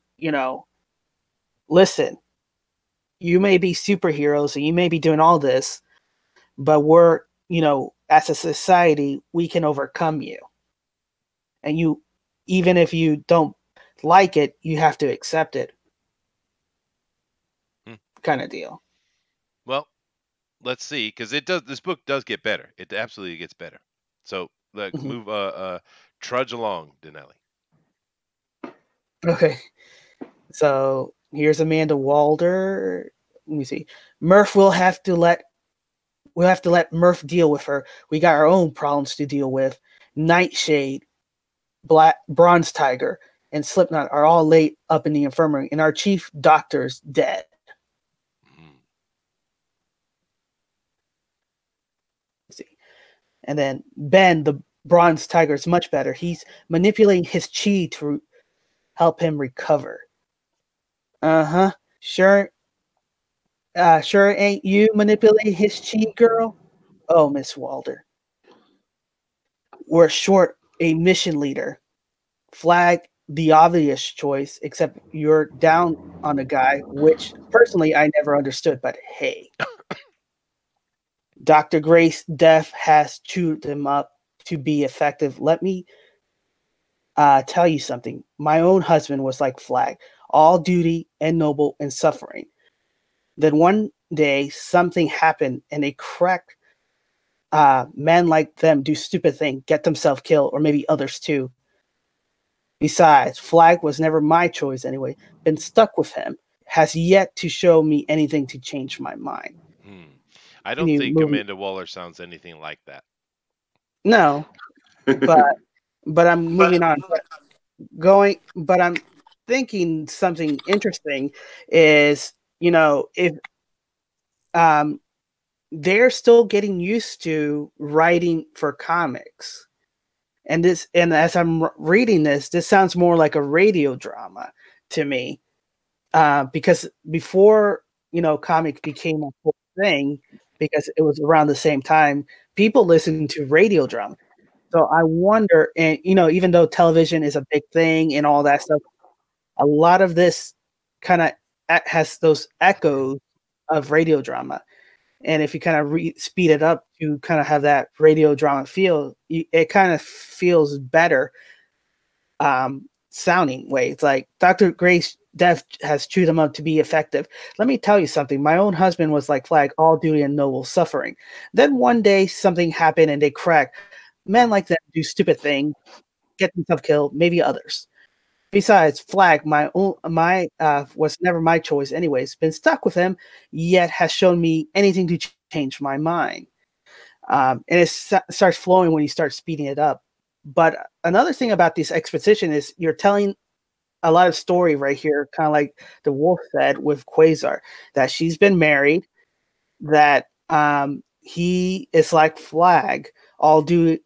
listen, you may be superheroes and you may be doing all this, but we're, as a society, we can overcome you. And you, even if you don't like it, you have to accept it. Kind of deal. Well, let's see, because this book does get better. It absolutely gets better. So trudge along, Denali. Okay. So here's Amanda Waller. Let me see. We'll have to let Murph deal with her. We got our own problems to deal with. Nightshade, Bronze Tiger, and Slipknot are all laid up in the infirmary, and our chief doctor's dead. And then Ben, the Bronze Tiger, is much better. He's manipulating his chi to help him recover. Sure ain't you manipulating his chi, girl? Oh, Miss Walder. We're short a mission leader. Flag, the obvious choice, except you're down on a guy, which personally I never understood, but hey. Dr. Grace Death has chewed him up to be effective. Let me tell you something. My own husband was like Flag, all duty and noble and suffering. Then one day something happened and a cracked men like them do stupid things, get themselves killed, or maybe others too. Besides, Flag was never my choice anyway. Been stuck with him. Has yet to show me anything to change my mind. I don't think Amanda Waller sounds anything like that. No, but I'm moving on. But I'm thinking something interesting is, if they're still getting used to writing for comics, and as I'm reading this sounds more like a radio drama to me, because before comic became a whole thing, because it was around the same time people listened to radio drama. So I wonder, and even though television is a big thing and all that stuff, a lot of this kind of has those echoes of radio drama. And if you kind of speed it up to kind of have that radio drama feel, it kind of feels better sounding way. It's like Dr. Grace Death has chewed him up to be effective. Let me tell you something. My own husband was like Flag, all duty and noble suffering. Then one day something happened and they crack. Men like that do stupid things, get themselves killed, maybe others. Besides, Flag, my was never my choice anyways. Been stuck with him, yet has shown me anything to change my mind. And it starts flowing when you start speeding it up. But another thing about this exposition is you're telling a lot of story right here, kind of like the wolf said with Quasar, that she's been married, that he is like Flag, all duty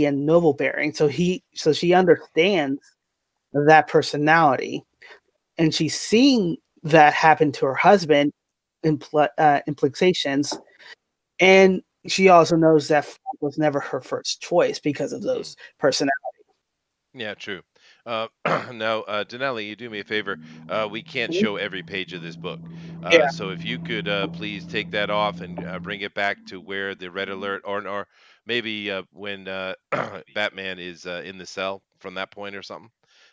and noble bearing. So she understands that personality, and she's seeing that happen to her husband, implications, and she also knows that Flag was never her first choice because of those personalities. Yeah, true. Now, Denali, you do me a favor. We can't show every page of this book. Yeah. So if you could please take that off and bring it back to where the red alert, or maybe when Batman is in the cell from that point or something.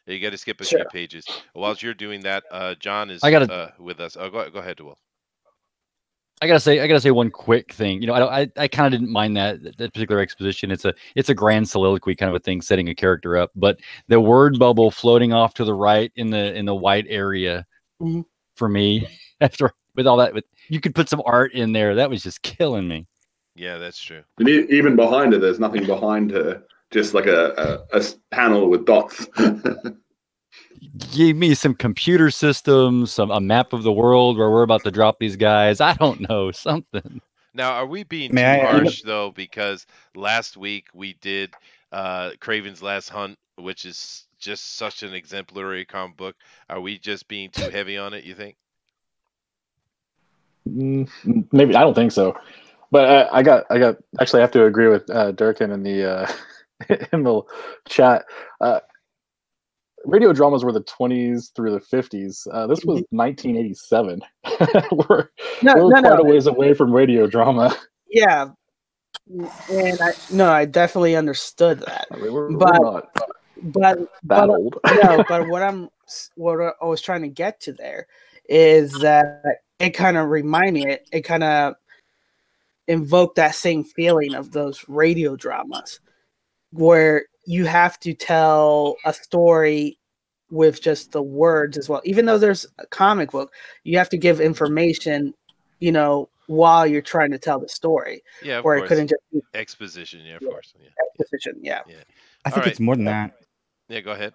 You got to skip a Sure. few pages. Whilst you're doing that, John is I gotta with us. Oh, go ahead, Will. I gotta say one quick thing. You know, I kind of didn't mind that particular exposition. It's a grand soliloquy kind of a thing, setting a character up. But the word bubble floating off to the right in the white area, Mhm. for me, after with all that, you could put some art in there. That was just killing me. Yeah, that's true. And even behind her, there's nothing behind her, just like a panel with dots. Gave me some computer systems, a map of the world where we're about to drop these guys. I don't know, something. Now, are we being May too I add- harsh though? Because last week we did Craven's Last Hunt, which is just such an exemplary comic book. Are we just being too heavy on it, you think? Maybe I don't think so, but I got actually I have to agree with Durkin in the in the chat. Radio dramas were the 20s through the 50s. This was 1987. we're quite a ways away from radio drama. Yeah, and I definitely understood that. We're But- not But that old. no, but what I was trying to get to there is that it kind of remind me, it kind of invoked that same feeling of those radio dramas where you have to tell a story with just the words as well. Even though there's a comic book, you have to give information, while you're trying to tell the story. Yeah, of Or course. it couldn't just be Exposition, yeah, of Yeah. course. Yeah. exposition. Yeah. I think All it's more than that. Yeah, go ahead.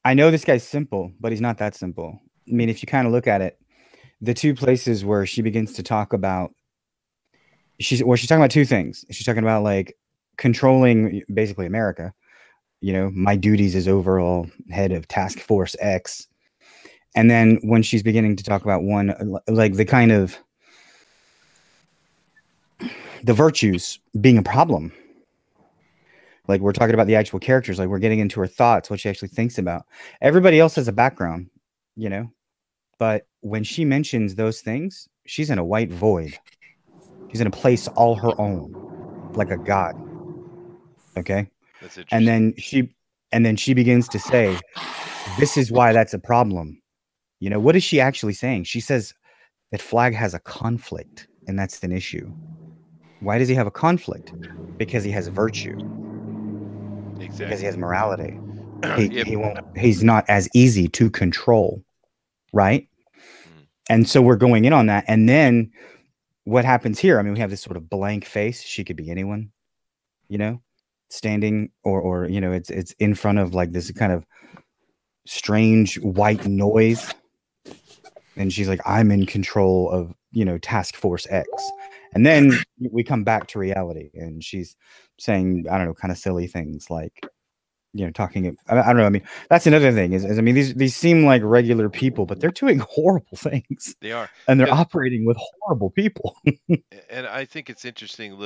I know this guy's simple, but he's not that simple. I mean, if you kind of look at it, the two places where she begins to talk about, she's talking about two things. She's talking about like controlling basically America. My duties as overall head of Task Force X. And then when she's beginning to talk about one, like the kind of the virtues being a problem. Like we're talking about the actual characters, like we're getting into her thoughts, what she actually thinks about. Everybody else has a background, but when she mentions those things, she's in a white void. She's in a place all her own, like a god. Okay. That's interesting. And then she begins to say, this is why that's a problem. What is she actually saying? She says that Flag has a conflict, and that's an issue. Why does he have a conflict? Because he has virtue. Exactly. Because he has morality. Yep. He's not as easy to control, right? Mhm. And so we're going in on that. And then what happens here? I mean, we have this sort of blank face. She could be anyone, standing or it's in front of like this kind of strange white noise. And she's like, I'm in control of, Task Force X. And then we come back to reality and she's saying, I don't know, kind of silly things like, talking. I don't know. I mean, that's another thing is I mean, these seem like regular people, but they're doing horrible things. They are. And they're operating with horrible people. And I think it's interesting,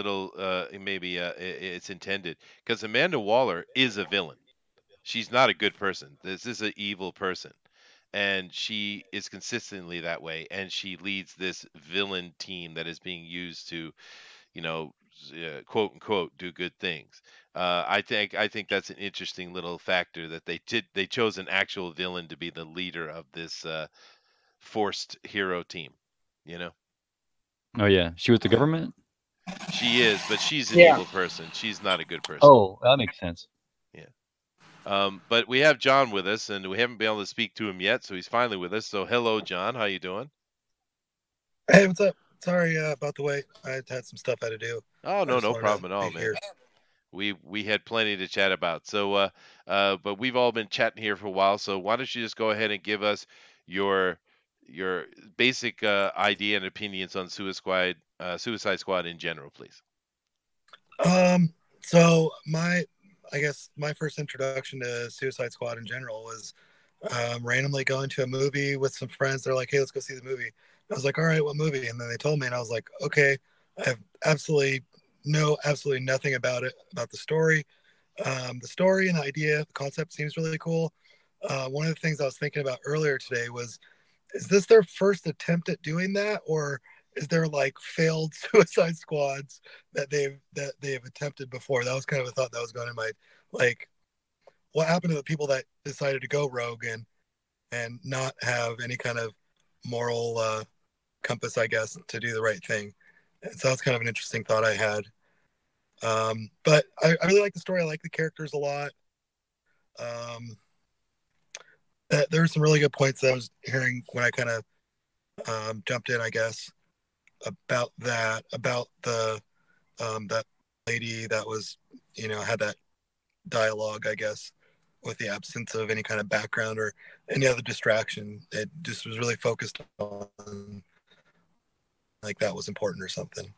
maybe it's intended, because Amanda Waller is a villain. She's not a good person. This is an evil person. and she is consistently that way, and she leads this villain team that is being used to, quote unquote, do good things. I think that's an interesting little factor that they chose an actual villain to be the leader of this forced hero team. You know, Oh yeah, she was the government. she is, but she's an Yeah. evil person. She's not a good person. Oh, that makes sense. Yeah. But we have John with us, and we haven't been able to speak to him yet, so he's finally with us. So hello, John. How you doing? Hey, what's up? Sorry about the wait. I had some stuff I had to do. Oh, I no, just no wanted to problem at all, be man. here. We had plenty to chat about. So, but we've all been chatting here for a while. So why don't you just go ahead and give us your your basic idea and opinions on Suicide Squad in general, please. So I guess my first introduction to Suicide Squad in general was randomly going to a movie with some friends. They're like, "Hey, let's go see the movie." I was like, "All right, what movie?" And then they told me, and I was like, "Okay." I have absolutely nothing about it, about the story. The story and the idea, the concept seems really cool. One of the things I was thinking about earlier today was, is this their first attempt at doing that, or is there like failed Suicide Squads that they've attempted before? That was kind of a thought that was going in my, like, what happened to the people that decided to go rogue and not have any kind of moral compass, I guess, to do the right thing. And so that's kind of an interesting thought I had. But I really like the story. I like the characters a lot. There were some really good points that I was hearing when I kind of jumped in, I guess, about the that lady that was, had that dialogue, I guess, with the absence of any kind of background or any other distraction. It just was really focused on, like, that was important or something.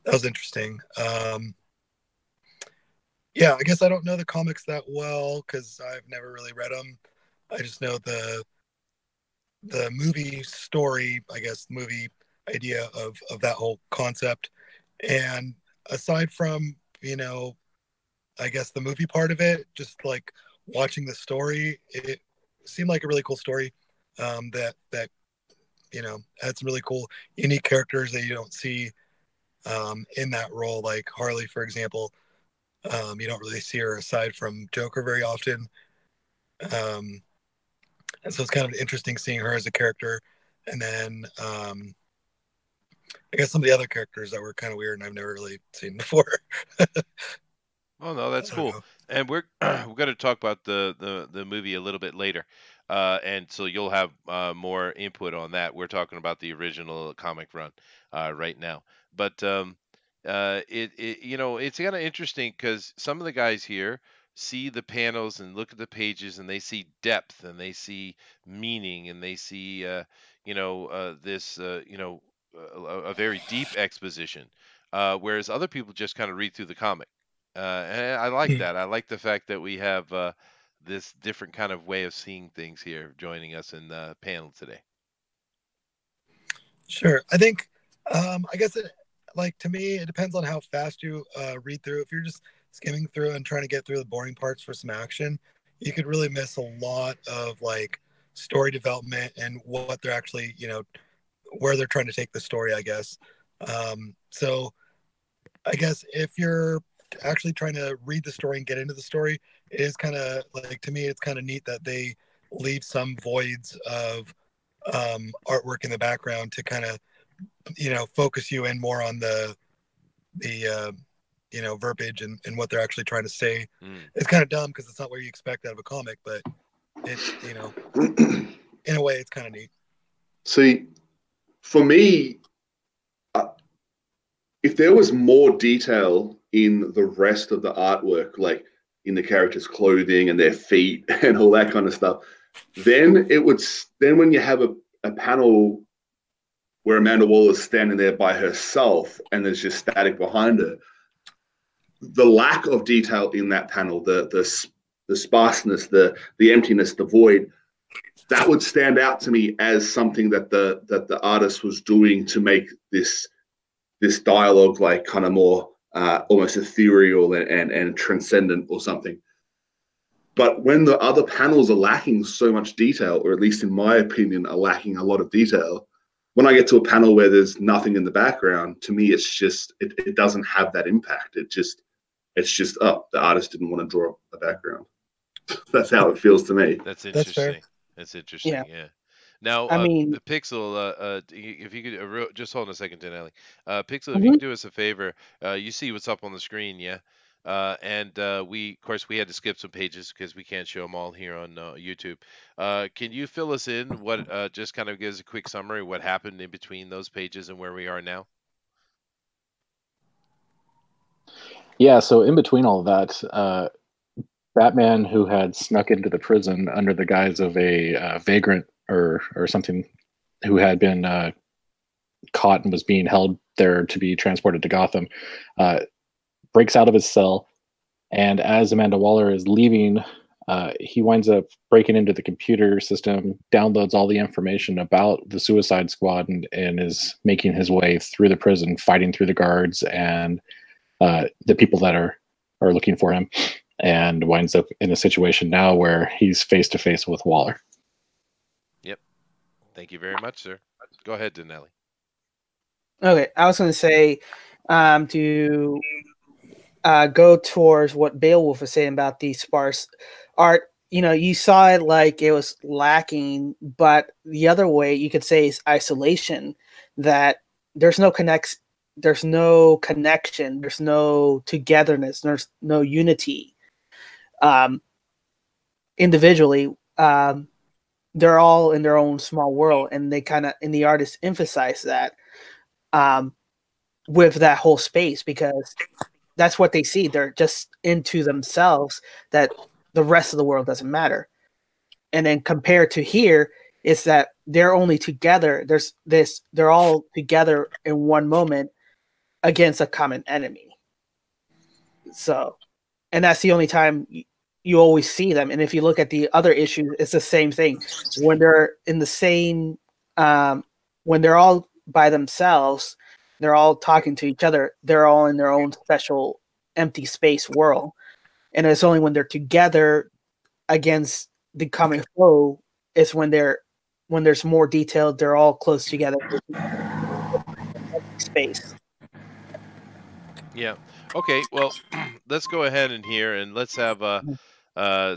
That was interesting. Yeah, I guess I don't know the comics that well because I've never really read them. I just know the movie story, I guess, movie idea of that whole concept. And aside from, I guess the movie part of it, just like watching the story, it seemed like a really cool story. That had some really cool, unique characters that you don't see in that role. Like Harley, for example, you don't really see her aside from Joker very often. Um, and so it's kind of interesting seeing her as a character. And then I guess some of the other characters that were kind of weird and I've never really seen before. Oh no, that's I don't cool. know. And we're we're going to talk about the movie a little bit later, and so you'll have more input on that. We're talking about the original comic run right now, but it's kind of interesting because some of the guys here see the panels and look at the pages and they see depth and they see meaning and they see this a very deep exposition, whereas other people just kind of read through the comic. And I like that. I like the fact that we have this different kind of way of seeing things here joining us in the panel today. Sure. I think, I guess, like, to me, it depends on how fast you read through. If you're just skimming through and trying to get through the boring parts for some action, you could really miss a lot of, like, story development and what they're actually, where they're trying to take the story, I guess. So I guess if you're actually trying to read the story and get into the story, it is kind of like, to me, it's kind of neat that they leave some voids of artwork in the background to kind of, focus you in more on the verbiage and what they're actually trying to say. It's kind of dumb because it's not what you expect out of a comic, but it's, in a way, it's kind of neat. See, for me, if there was more detail in the rest of the artwork, like in the characters' clothing and their feet and all that kind of stuff, then when you have a panel where Amanda Waller's standing there by herself and there's just static behind her, the lack of detail in that panel, the sparseness, the emptiness, the void, that would stand out to me as something that the artist was doing to make this dialogue like kind of more almost ethereal and transcendent or something. But when the other panels are lacking so much detail, or at least in my opinion, are lacking a lot of detail, when I get to a panel where there's nothing in the background, to me, it's just, it doesn't have that impact. It's just, oh, the artist didn't want to draw a background. That's how it feels to me. That's That's fair. interesting. That's interesting. Yeah. Now, I mean, Pixel, if you could just hold on a second, Denali. Pixel, if you mhm. could do us a favor, you see what's up on the screen, yeah. And we, of course, we had to skip some pages because we can't show them all here on YouTube. Can you fill us in? What just kind of gives a quick summary what happened in between those pages and where we are now? Yeah, so in between all of that, Batman, who had snuck into the prison under the guise of a vagrant or something, who had been caught and was being held there to be transported to Gotham, breaks out of his cell, and as Amanda Waller is leaving, he winds up breaking into the computer system, downloads all the information about the Suicide Squad, and is making his way through the prison, fighting through the guards and the people that are looking for him, and winds up in a situation now where he's face to face with Waller. Yep. Thank you very much, sir. Go ahead, Denali. Okay, I was going to say to go towards what Beowulf was saying about the sparse art. You know, you saw it like it was lacking, but the other way you could say is isolation. That there's no connection, there's no togetherness, there's no unity. Individually, they're all in their own small world, and they kind of, and the artists emphasize that with that whole space, because that's what they see. They're just into themselves, that the rest of the world doesn't matter. And then compared to here, is that they're only together. They're all together in one moment against a common enemy. So, and that's the only time you always see them. And if you look at the other issues, it's the same thing. When they're in the same, when they're all by themselves, they're all talking to each other. They're all in their own special empty space world. And it's only when they're together against the common foe is when there's more detail. They're all close together. Space. Yeah. Okay. Well, let's go ahead in here and let's have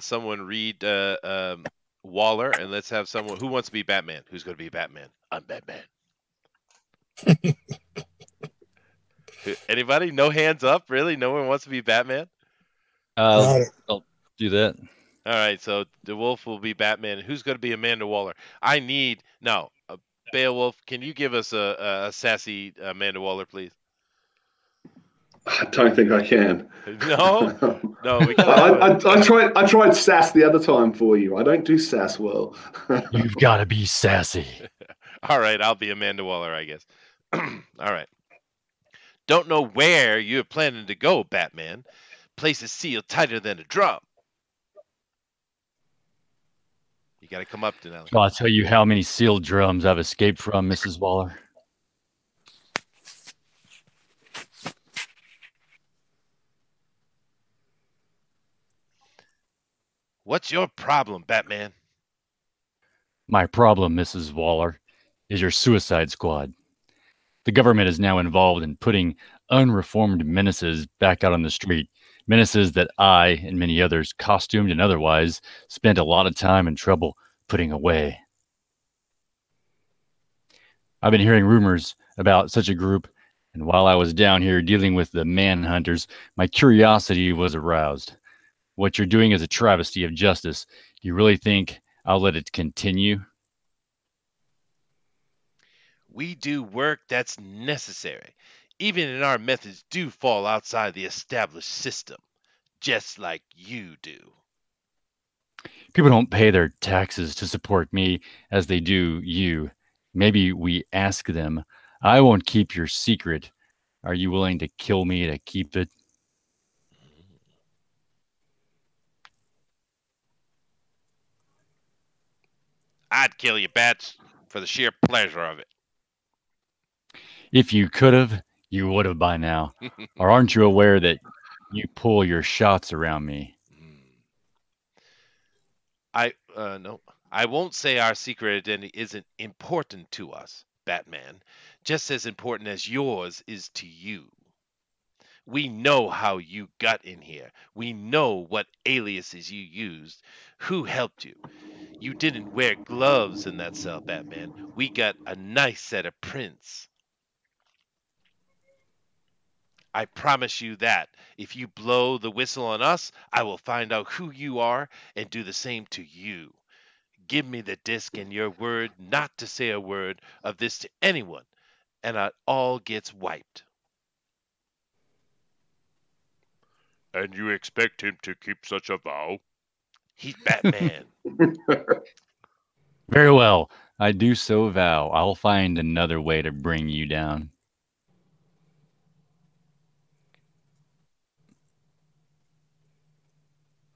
someone read Waller, and let's have someone who wants to be Batman. Who's going to be Batman? I'm Batman. Anybody? No hands up? Really? No one wants to be Batman? I'll do that. All right. So the Wolf will be Batman. Who's going to be Amanda Waller? I need no. Beowulf, can you give us a sassy Amanda Waller, please? I don't think I can. No, no. We gotta I tried sass the other time for you. I don't do sass well. You've got to be sassy. All right, I'll be Amanda Waller, I guess. All right. Don't know where you're planning to go, Batman. Place is sealed tighter than a drum. You got to come up, Denali. Well, I'll tell you how many sealed drums I've escaped from, Mrs. Waller. What's your problem, Batman? My problem, Mrs. Waller, is your Suicide Squad. The government is now involved in putting unreformed menaces back out on the street. Menaces that I and many others, costumed and otherwise, spent a lot of time and trouble putting away. I've been hearing rumors about such a group, and while I was down here dealing with the manhunters, my curiosity was aroused. What you're doing is a travesty of justice. Do you really think I'll let it continue? We do work that's necessary, even if our methods do fall outside the established system, just like you do. People don't pay their taxes to support me as they do you. Maybe we ask them. I won't keep your secret. Are you willing to kill me to keep it? I'd kill you, Bats, for the sheer pleasure of it. If you could have, you would have by now. Or aren't you aware that you pull your shots around me? No. I won't say our secret identity isn't important to us, Batman. Just as important as yours is to you. We know how you got in here. We know what aliases you used. Who helped you? You didn't wear gloves in that cell, Batman. We got a nice set of prints. I promise you that. If you blow the whistle on us, I will find out who you are and do the same to you. Give me the disc and your word not to say a word of this to anyone, and it all gets wiped. And you expect him to keep such a vow? He's Batman. Very well. I do so vow. I'll find another way to bring you down.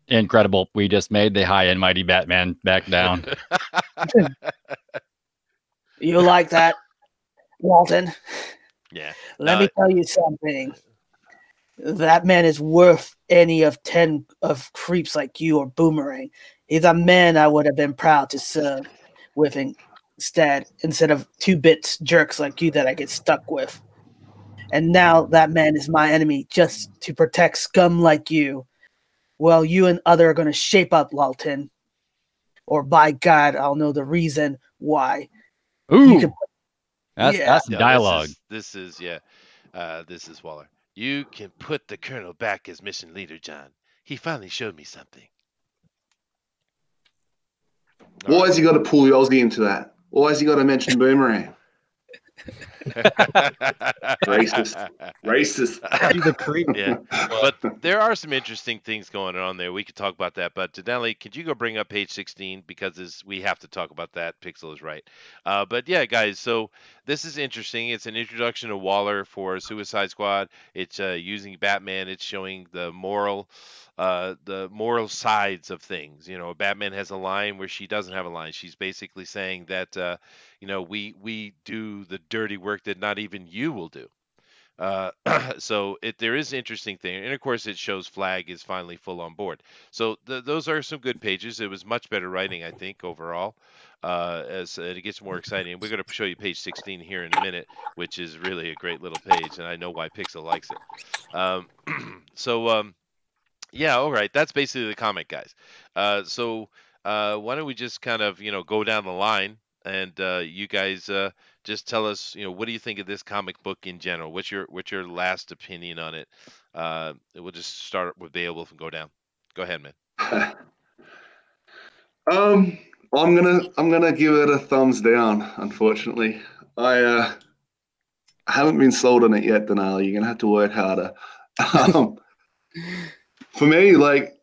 Incredible. We just made the high and mighty Batman back down. You like that, Walton? Yeah. Let me tell you something. That man is worth any of 10 of creeps like you or Boomerang. He's a man I would have been proud to serve with instead of 2-bit jerks like you that I get stuck with. And now that man is my enemy just to protect scum like you. Well, you and other are going to shape up, Walton. Or by God, I'll know the reason why. Ooh, that's dialogue. This is Waller. You can put the Colonel back as mission leader, John. He finally showed me something. Why has he got to pull the Aussie into that? Why has he got to mention Boomerang? Racist. He's a creep. Yeah, but there are some interesting things going on there. We could talk about that. But Denali, could you go bring up page 16 because we have to talk about that. Pixel is right. But yeah, guys. So this is interesting. It's an introduction to Waller for Suicide Squad. It's using Batman. It's showing the moral sides of things. You know, Batman has a line where she doesn't have a line. She's basically saying that we do the dirty work that not even you will do. So there is an interesting thing, and of course it shows Flag is finally full on board. So those are some good pages. It was much better writing, I think, overall. As it gets more exciting, we're going to show you page 16 here in a minute, which is really a great little page, and I know why Pixel likes it. Yeah, all right, that's basically the comic, guys. So why don't we just kind of go down the line, and you guys just tell us, what do you think of this comic book in general? What's your last opinion on it? We'll just start with Beowulf and go down. Go ahead, man. I'm gonna give it a thumbs down. Unfortunately, I haven't been sold on it yet, Denali. You're gonna have to work harder. For me, like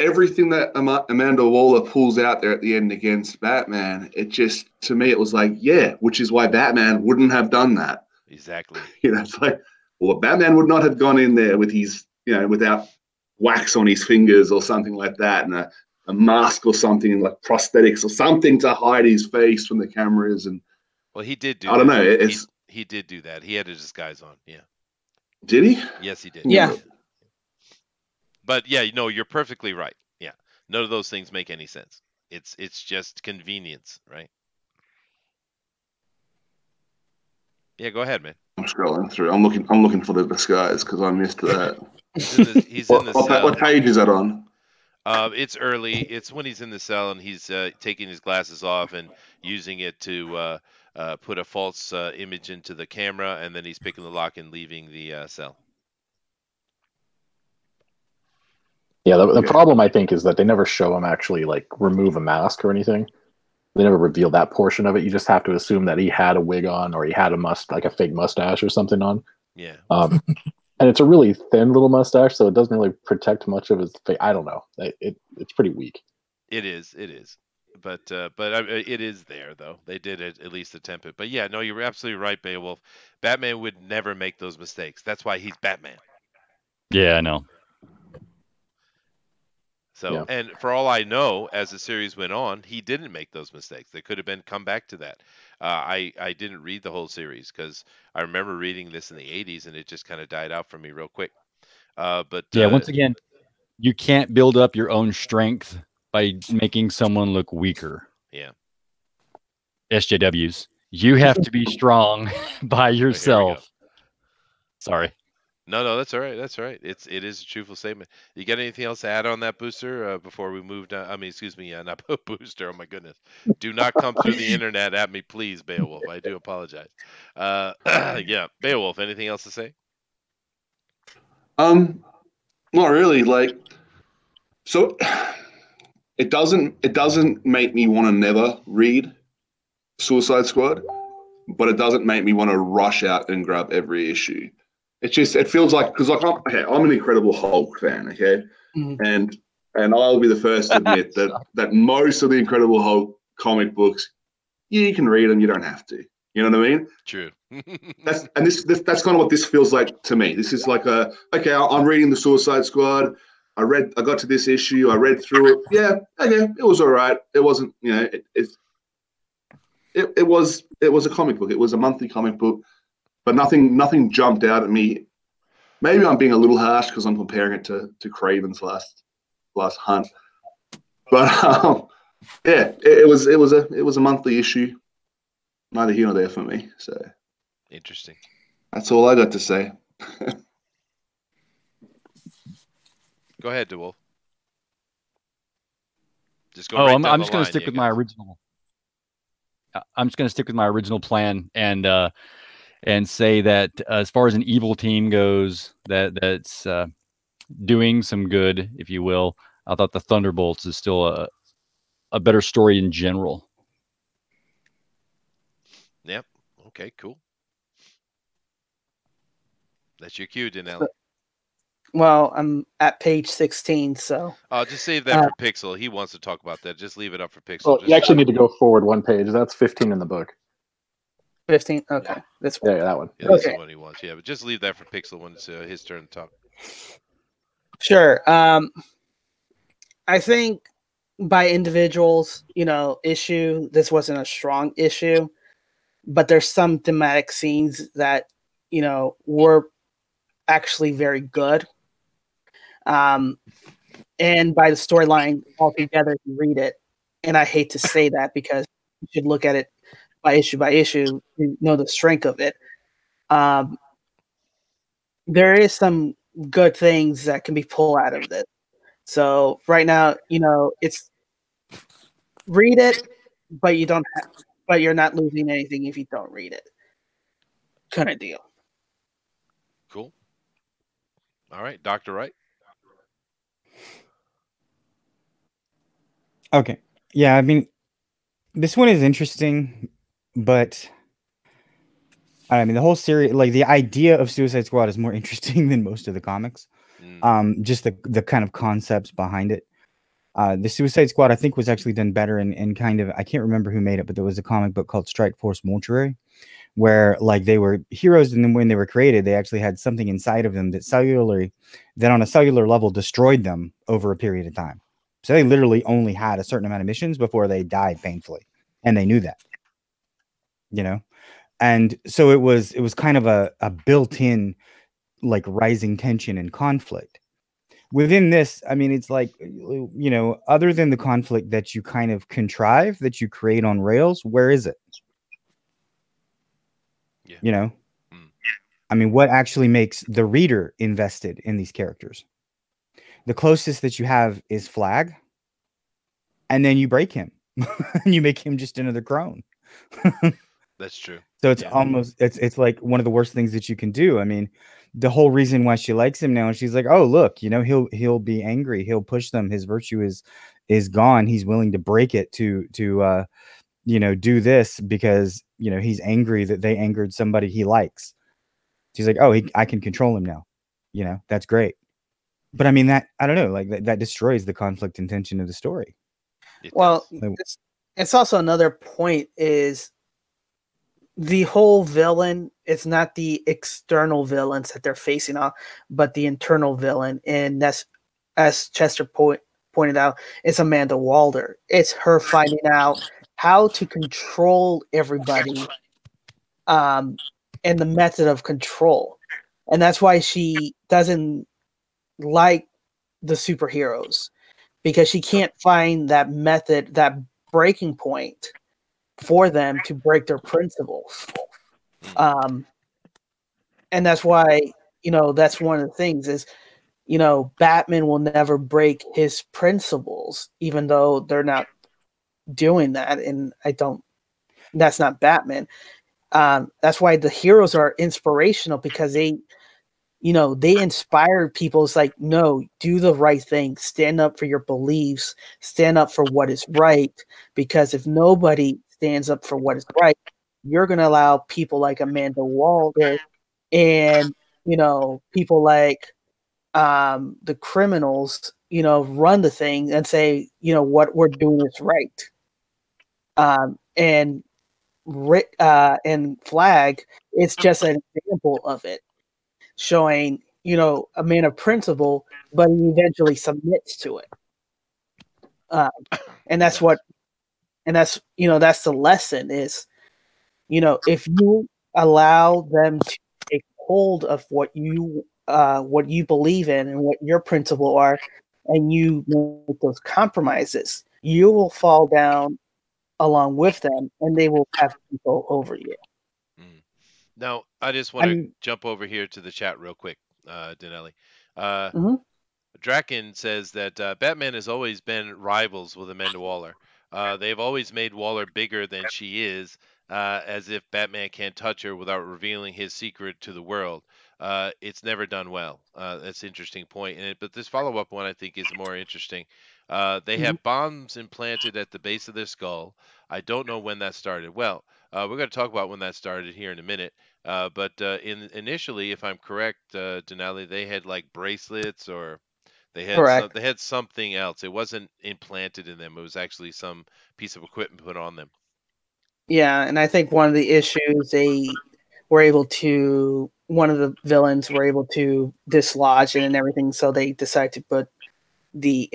everything that Amanda Waller pulls out there at the end against Batman, to me, it was like, yeah, which is why Batman wouldn't have done that. Exactly. It's like, well, Batman would not have gone in there with his, without wax on his fingers or something like that, and a mask or something, like prosthetics or something to hide his face from the cameras. And well, he did do. I don't know. He did do that. He had his disguise on. Yeah. Did he? Yes, he did. Yeah. But yeah, you're perfectly right. Yeah, none of those things make any sense. It's just convenience, right? Yeah, go ahead, man. I'm scrolling through. I'm looking for the disguise because I missed that. He's in the cell. What page is that on? It's early. It's when he's in the cell and he's taking his glasses off and using it to put a false image into the camera, and then he's picking the lock and leaving the cell. Yeah, the problem, I think, is that they never show him actually like remove a mask or anything. They never reveal that portion of it. You just have to assume that he had a wig on, or he had a fake mustache or something on. Yeah. And it's a really thin little mustache, so it doesn't really protect much of his face. I don't know. It's pretty weak. It is. But it is there, though. They did at least attempt it. But yeah, no, you're absolutely right, Beowulf. Batman would never make those mistakes. That's why he's Batman. Yeah, I know. So, Yeah. And for all I know, as the series went on, he didn't make those mistakes. They could have come back to that. I didn't read the whole series because I remember reading this in the 80s and it just kind of died out for me real quick. But once again, you can't build up your own strength by making someone look weaker. Yeah. SJWs, you have to be strong by yourself. Sorry. No, that's all right. That's all right. It is a truthful statement. You got anything else to add on that, Booster? Before we move down, I mean, excuse me, not Booster. Oh my goodness! Do not come through the internet at me, please, Beowulf. I do apologize. Yeah, Beowulf. Anything else to say? Not really. Like, so it doesn't make me want to never read Suicide Squad, but it doesn't make me want to rush out and grab every issue. It feels like, because like I'm an Incredible Hulk fan, okay, and I'll be the first to admit that most of the Incredible Hulk comic books, you can read them, you don't have to. You know what I mean? True. That's kind of what this feels like to me. This is like okay, I'm reading the Suicide Squad. I got to this issue. I read through it. Yeah, okay, it was all right. It wasn't, it was a comic book. It was a monthly comic book, but nothing jumped out at me. Maybe I'm being a little harsh because I'm comparing it to Craven's last hunt, but yeah, it was a monthly issue. Neither here nor there for me. So interesting. That's all I got to say. Go ahead, DeWolf. Just go. I'm just going to stick with my original. I'm just going to stick with my original plan and say that as far as an evil team goes, that's doing some good, if you will. I thought the Thunderbolts is still a better story in general. Yep. Okay, cool. That's your cue, Denelli. Well, I'm at page 16, so. I'll just save that for Pixel. He wants to talk about that. Just leave it up for Pixel. Well, you actually need to go forward one page. That's 15 in the book. 15? Okay. This one. Yeah, that one. Yeah, that's the one he wants. Yeah, but just leave that for Pixel when it's his turn to talk. Sure. I think by individuals, issue, this wasn't a strong issue, but there's some thematic scenes that, were actually very good. And by the storyline altogether, you read it. And I hate to say that because you should look at it by issue to know the strength of it. There is some good things that can be pulled out of this. So right now, it's read it, but but you're not losing anything if you don't read it. Kind of deal. Cool. All right, Dr. Wright. Okay. Yeah, I mean, this one is interesting, but I mean, the whole series, like the idea of Suicide Squad is more interesting than most of the comics. Just the kind of concepts behind it. The Suicide Squad, I think, was actually done better in kind of, I can't remember who made it, but there was a comic book called Strike Force Mortuary, where like they were heroes, and then when they were created, they actually had something inside of them that on a cellular level destroyed them over a period of time. So they literally only had a certain amount of missions before they died painfully, and they knew that, and so it was kind of a built-in like rising tension and conflict within this. I mean, it's like, other than the conflict that you kind of contrive, that you create on rails, where is it? Yeah. I mean, what actually makes the reader invested in these characters? The closest that you have is Flag, and then you break him and you make him just another crone. That's true. So it's almost, it's like one of the worst things that you can do. I mean, the whole reason why she likes him now, and she's like, oh, look, he'll be angry. He'll push them. His virtue is gone. He's willing to break it to do this because, he's angry that they angered somebody he likes. She's like, oh, I can control him now. That's great. But I mean, that, I don't know, like that destroys the conflict and tension of the story. Well, it's also another point is the whole villain, it's not the external villains that they're facing off, but the internal villain. And that's, as Chester pointed out, it's Amanda Waller. It's her finding out how to control everybody, and the method of control. And that's why she doesn't like the superheroes, because she can't find that method, that breaking point for them to break their principles. And that's why, that's one of the things is, Batman will never break his principles, even though they're not doing that. And that's not Batman. That's why the heroes are inspirational, because they inspire people. It's like, no, do the right thing, stand up for your beliefs, stand up for what is right, because if nobody stands up for what is right, you're going to allow people like Amanda Waller and people like the criminals run the thing and say what we're doing is right. And Flag, it's just an example of it, showing a man of principle, but he eventually submits to it. And that's that's the lesson is, if you allow them to take hold of what you believe in and what your principles are, and you make those compromises, you will fall down along with them, and they will have control over you. Now, I just want to jump over here to the chat real quick, Danelli. Draken says that Batman has always been rivals with Amanda Waller. They've always made Waller bigger than she is, as if Batman can't touch her without revealing his secret to the world. It's never done well. That's an interesting point. But this follow-up one I think is more interesting. They have bombs implanted at the base of their skull. I don't know when that started. Well, we're going to talk about when that started here in a minute. But initially, if I'm correct, Denali, they had like bracelets, or they had something else. It wasn't implanted in them. It was actually some piece of equipment put on them. Yeah, and I think one of the issues one of the villains were able to dislodge it and everything, so they decided to put the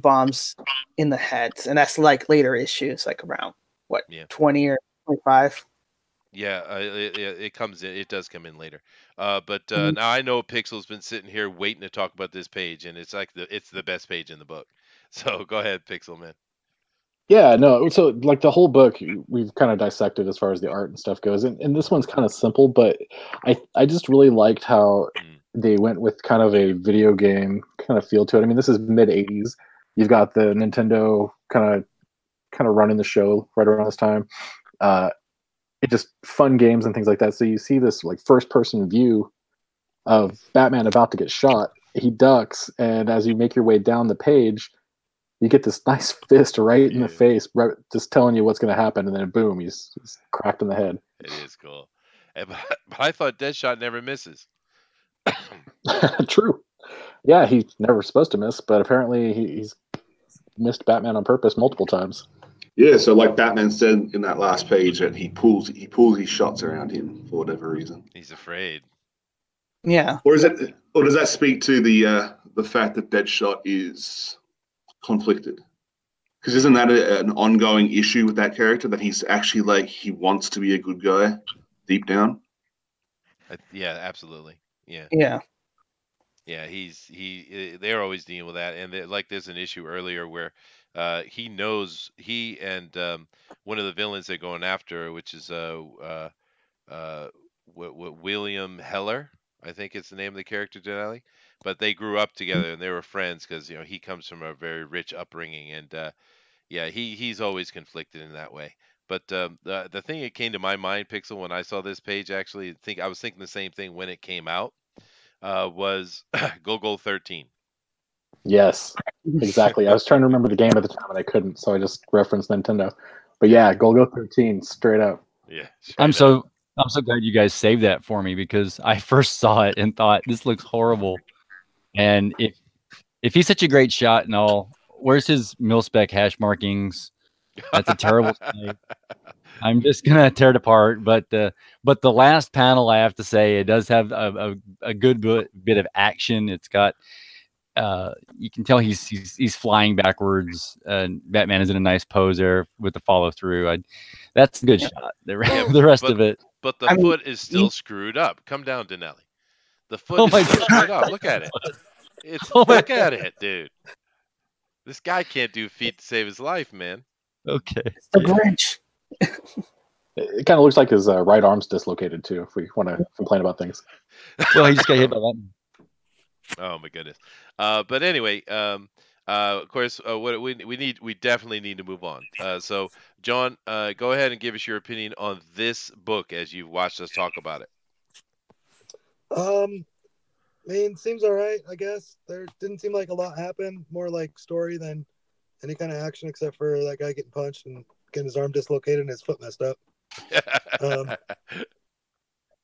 bombs in the heads, and that's like later issues, like around 20 or 25. Yeah, it does come in later. But now I know Pixel's been sitting here waiting to talk about this page, and it's like it's the best page in the book. So go ahead, Pixel man. Yeah, no. So like the whole book, we've kind of dissected as far as the art and stuff goes, and this one's kind of simple, but I just really liked how they went with kind of a video game kind of feel to it. I mean, this is mid '80s. You've got the Nintendo kind of running the show right around this time. It just fun games and things like that. So you see this like first person view of Batman about to get shot. He ducks, and as you make your way down the page, you get this nice fist right in the face, right, just telling you what's going to happen, and then boom, he's cracked in the head. It is cool. But I thought Deadshot never misses. True. Yeah, he's never supposed to miss, but apparently he's missed Batman on purpose multiple times. Yeah, so like Batman said in that last page, that he pulls his shots around him for whatever reason. He's afraid. Yeah. Or does that speak to the fact that Deadshot is conflicted? Because isn't that an ongoing issue with that character, that he's actually like he wants to be a good guy deep down? Yeah, absolutely. Yeah. Yeah. Yeah, they're always dealing with that, and there's an issue earlier where he knows he and one of the villains they're going after, which is William Heller, I think it's the name of the character, Denali. But they grew up together and they were friends because he comes from a very rich upbringing, and he's always conflicted in that way. But the thing that came to my mind, Pixel, when I saw this page, actually, I was thinking the same thing when it came out. Was Go 13. Yes, exactly. I was trying to remember the game at the time and I couldn't, so I just referenced Nintendo. But yeah, Go 13, straight up. Yeah. I'm so glad you guys saved that for me, because I first saw it and thought this looks horrible. And if he's such a great shot and all, where's his mil-spec hash markings? That's a terrible thing. I'm just gonna tear it apart, but the last panel, I have to say, it does have a good bit of action. It's got you can tell he's flying backwards. Batman is in a nice pose there with the follow through. That's a good shot. The rest of it, but the foot is still screwed up. Come down, Denelli. The foot is still screwed up. Look at it. Look at it, dude. This guy can't do feet to save his life, man. Okay. It's the Grinch. It kind of looks like his right arm's dislocated too. If we want to complain about things. Well, he just got hit by that. Oh my goodness. But anyway, of course, what we definitely need to move on. So, John, go ahead and give us your opinion on this book as you've watched us talk about it. I mean, seems all right, I guess. There didn't seem like a lot happened. More like story than any kind of action, except for that guy getting punched and getting his arm dislocated and his foot messed up.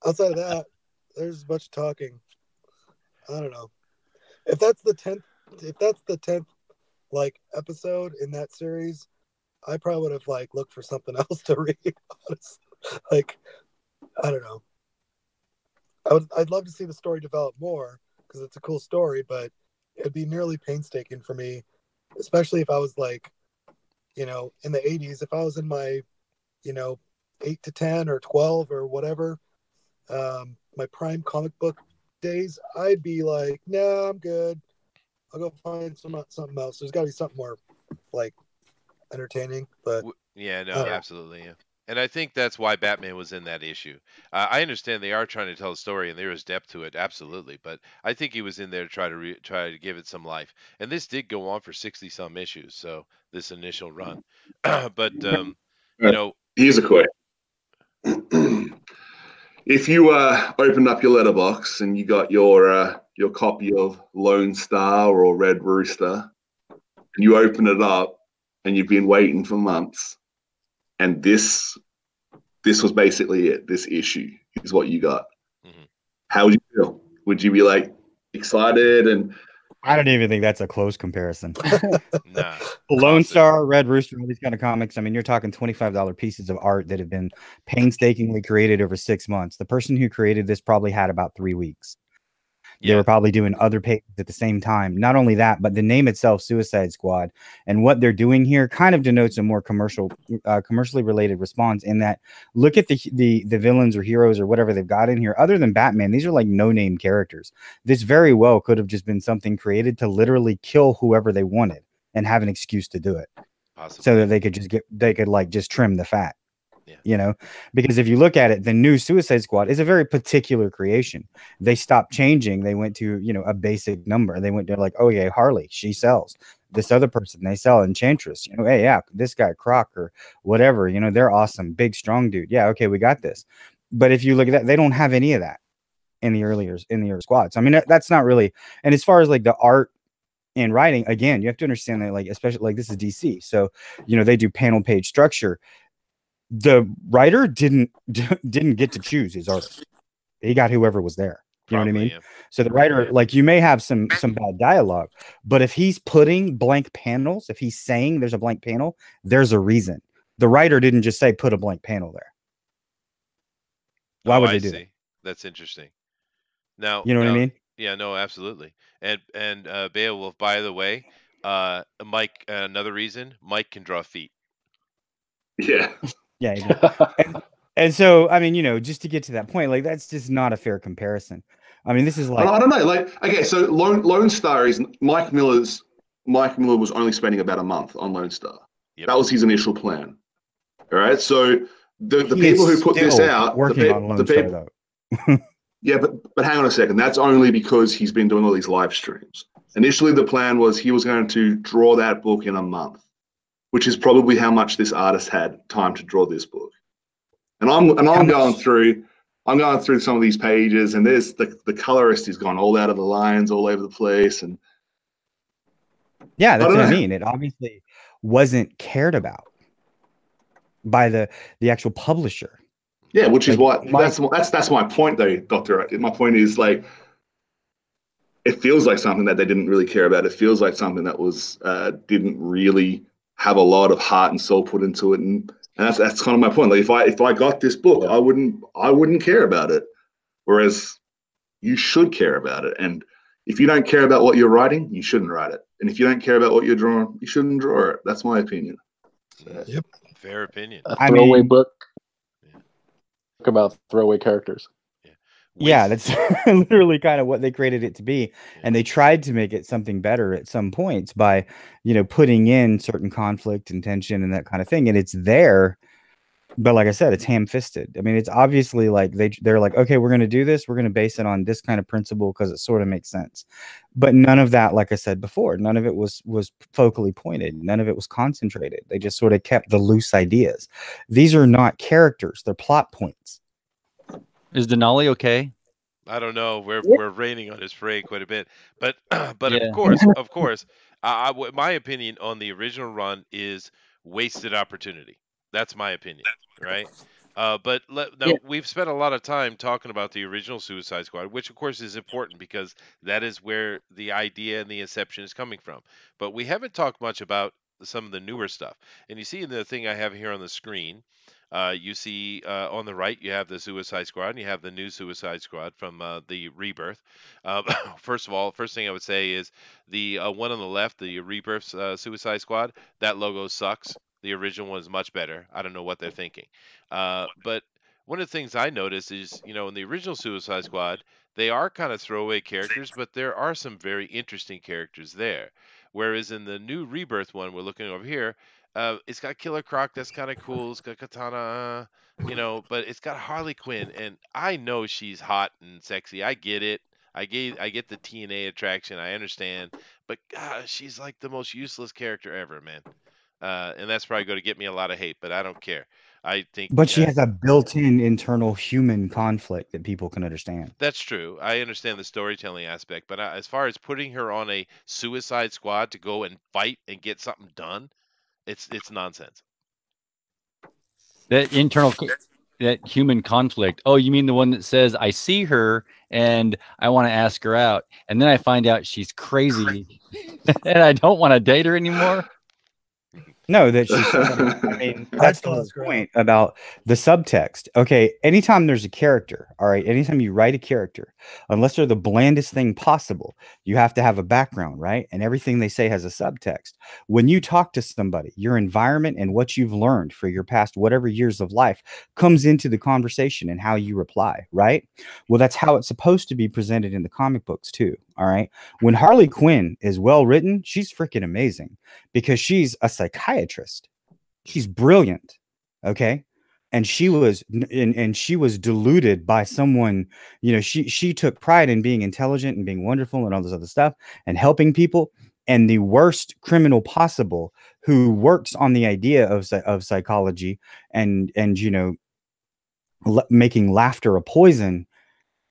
Outside of that, there's a bunch of talking. I don't know. If that's the 10th like episode in that series, I probably would have like looked for something else to read. Honestly. Like, I don't know. I'd love to see the story develop more because it's a cool story, but it'd be nearly painstaking for me, especially if I was like, in the 80s, if I was in my, 8 to 10 or 12 or whatever, my prime comic book days, I'd be like, nah, I'm good. I'll go find something else. There's got to be something more like entertaining, but Yeah, no, absolutely. Yeah. And I think that's why Batman was in that issue. I understand they are trying to tell a story and there is depth to it, absolutely. But I think he was in there to try to give it some life. And this did go on for 60-some issues, so this initial run. But here's a question: if you opened up your letterbox and you got your copy of Lone Star or Red Rooster, and you open it up and you've been waiting for months, and this was basically it. This issue is what you got. Mm-hmm. How would you feel? Would you be like excited? And I don't even think that's a close comparison. Nah. Lone Star, Red Rooster, all these kind of comics. I mean, you're talking $25 pieces of art that have been painstakingly created over 6 months. The person who created this probably had about 3 weeks. They were probably doing other pages at the same time. Not only that, but the name itself, Suicide Squad, and what they're doing here kind of denotes a more commercially related response. In that, look at the villains or heroes or whatever they've got in here. Other than Batman, these are like no-name characters. This very well could have just been something created to literally kill whoever they wanted and have an excuse to do it, so that they could just trim the fat. Because if you look at it, the new Suicide Squad is a very particular creation. They stopped changing. They went to, a basic number. They went to like, oh yeah, Harley, she sells. This other person, they sell. Enchantress, hey, yeah, this guy Croc or whatever, they're awesome, big, strong dude. Yeah, okay, we got this. But if you look at that, they don't have any of that in the earlier squads. I mean, that's not really. And as far as like the art and writing, again, you have to understand that, like, especially like this is DC, so they do panel page structure. The writer didn't get to choose his artist. He got whoever was there. You know what I mean? Yeah. So the writer, like, you may have some bad dialogue, but if he's putting blank panels, if he's saying there's a blank panel, there's a reason. The writer didn't just say put a blank panel there. Why would they do that? That's interesting. Now, you know what I mean? Yeah, no, absolutely. And Beowulf, by the way, Mike, another reason, Mike can draw feet. Yeah. Yeah. And so, I mean, just to get to that point, like, that's just not a fair comparison. I mean, this is like, I don't know. Like, okay, so Lone Star is Mike Miller was only spending about a month on Lone Star. Yep. That was his initial plan. All right. So the people who put this out, working on Lone Star, though. Yeah, but hang on a second. That's only because he's been doing all these live streams. Initially, the plan was he was going to draw that book in a month, which is probably how much this artist had time to draw this book. And I'm going through some of these pages, and there's the colorist has gone all out of the lines all over the place, and yeah, that's what I mean. It obviously wasn't cared about by the actual publisher. Yeah, which is why that's my point, though, Doctor. My point is, like, it feels like something that they didn't really care about. It feels like something that was didn't really have a lot of heart and soul put into it, and that's kind of my point. Like, if I got this book, I wouldn't care about it. Whereas you should care about it. And if you don't care about what you're writing, you shouldn't write it. And if you don't care about what you're drawing, you shouldn't draw it. That's my opinion. Yep, fair opinion. A throwaway book about throwaway characters. Yeah. Yeah, Waste. that's literally kind of what they created it to be. Yeah. And they tried to make it something better at some points by, putting in certain conflict and tension and that kind of thing. And it's there, but like I said, it's ham-fisted. I mean, it's obviously like they're like, okay, we're going to do this. We're going to base it on this kind of principle because it sort of makes sense. But none of that, like I said before, none of it was focally pointed. None of it was concentrated. They just sort of kept the loose ideas. These are not characters; they're plot points. Is Denali okay? I don't know. We're Yeah. we're raining on his parade quite a bit, but Yeah. of course, my opinion on the original run is wasted opportunity. That's my opinion, right? Now Yeah. we've spent a lot of time talking about the original Suicide Squad, which of course is important because that is where the idea and the inception is coming from. But we haven't talked much about some of the newer stuff. And you see in the thing I have here on the screen, you see on the right, you have the Suicide Squad, and you have the new Suicide Squad from the Rebirth. Uh, first of all, first thing I would say is the one on the left, the Rebirth Suicide Squad. That logo sucks. The original one is much better. I don't know what they're thinking. But one of the things I noticed is, in the original Suicide Squad, they are kind of throwaway characters, but there are some very interesting characters there. Whereas in the new Rebirth one, we're looking over here, it's got Killer Croc. That's kind of cool. It's got Katana, but it's got Harley Quinn, and I know she's hot and sexy. I get it. I get the TNA attraction. I understand, but gosh, she's like the most useless character ever, man. And that's probably going to get me a lot of hate, but I don't care. I think But she has a built-in internal human conflict that people can understand. that's true. I understand the storytelling aspect, but as far as putting her on a Suicide Squad to go and fight and get something done, it's nonsense. That that human conflict. Oh, you mean the one that says, I see her and I want to ask her out. And then I find out she's crazy and I don't want to date her anymore. No, that she's someone. I mean, I'd that's the still whole ask her out. point about the subtext. Okay, anytime there's a character, all right, anytime you write a character, unless they're the blandest thing possible, you have to have a background, right? And everything they say has a subtext. When you talk to somebody, your environment and what you've learned for your past whatever years of life comes into the conversation and how you reply, right? Well, that's how it's supposed to be presented in the comic books too, all right? When Harley Quinn is well written, she's freaking amazing because she's a psychiatrist. She's brilliant. Okay. And she was deluded by someone, she took pride in being intelligent and being wonderful and all this other stuff and helping people. And the worst criminal possible who works on the idea of psychology and making laughter a poison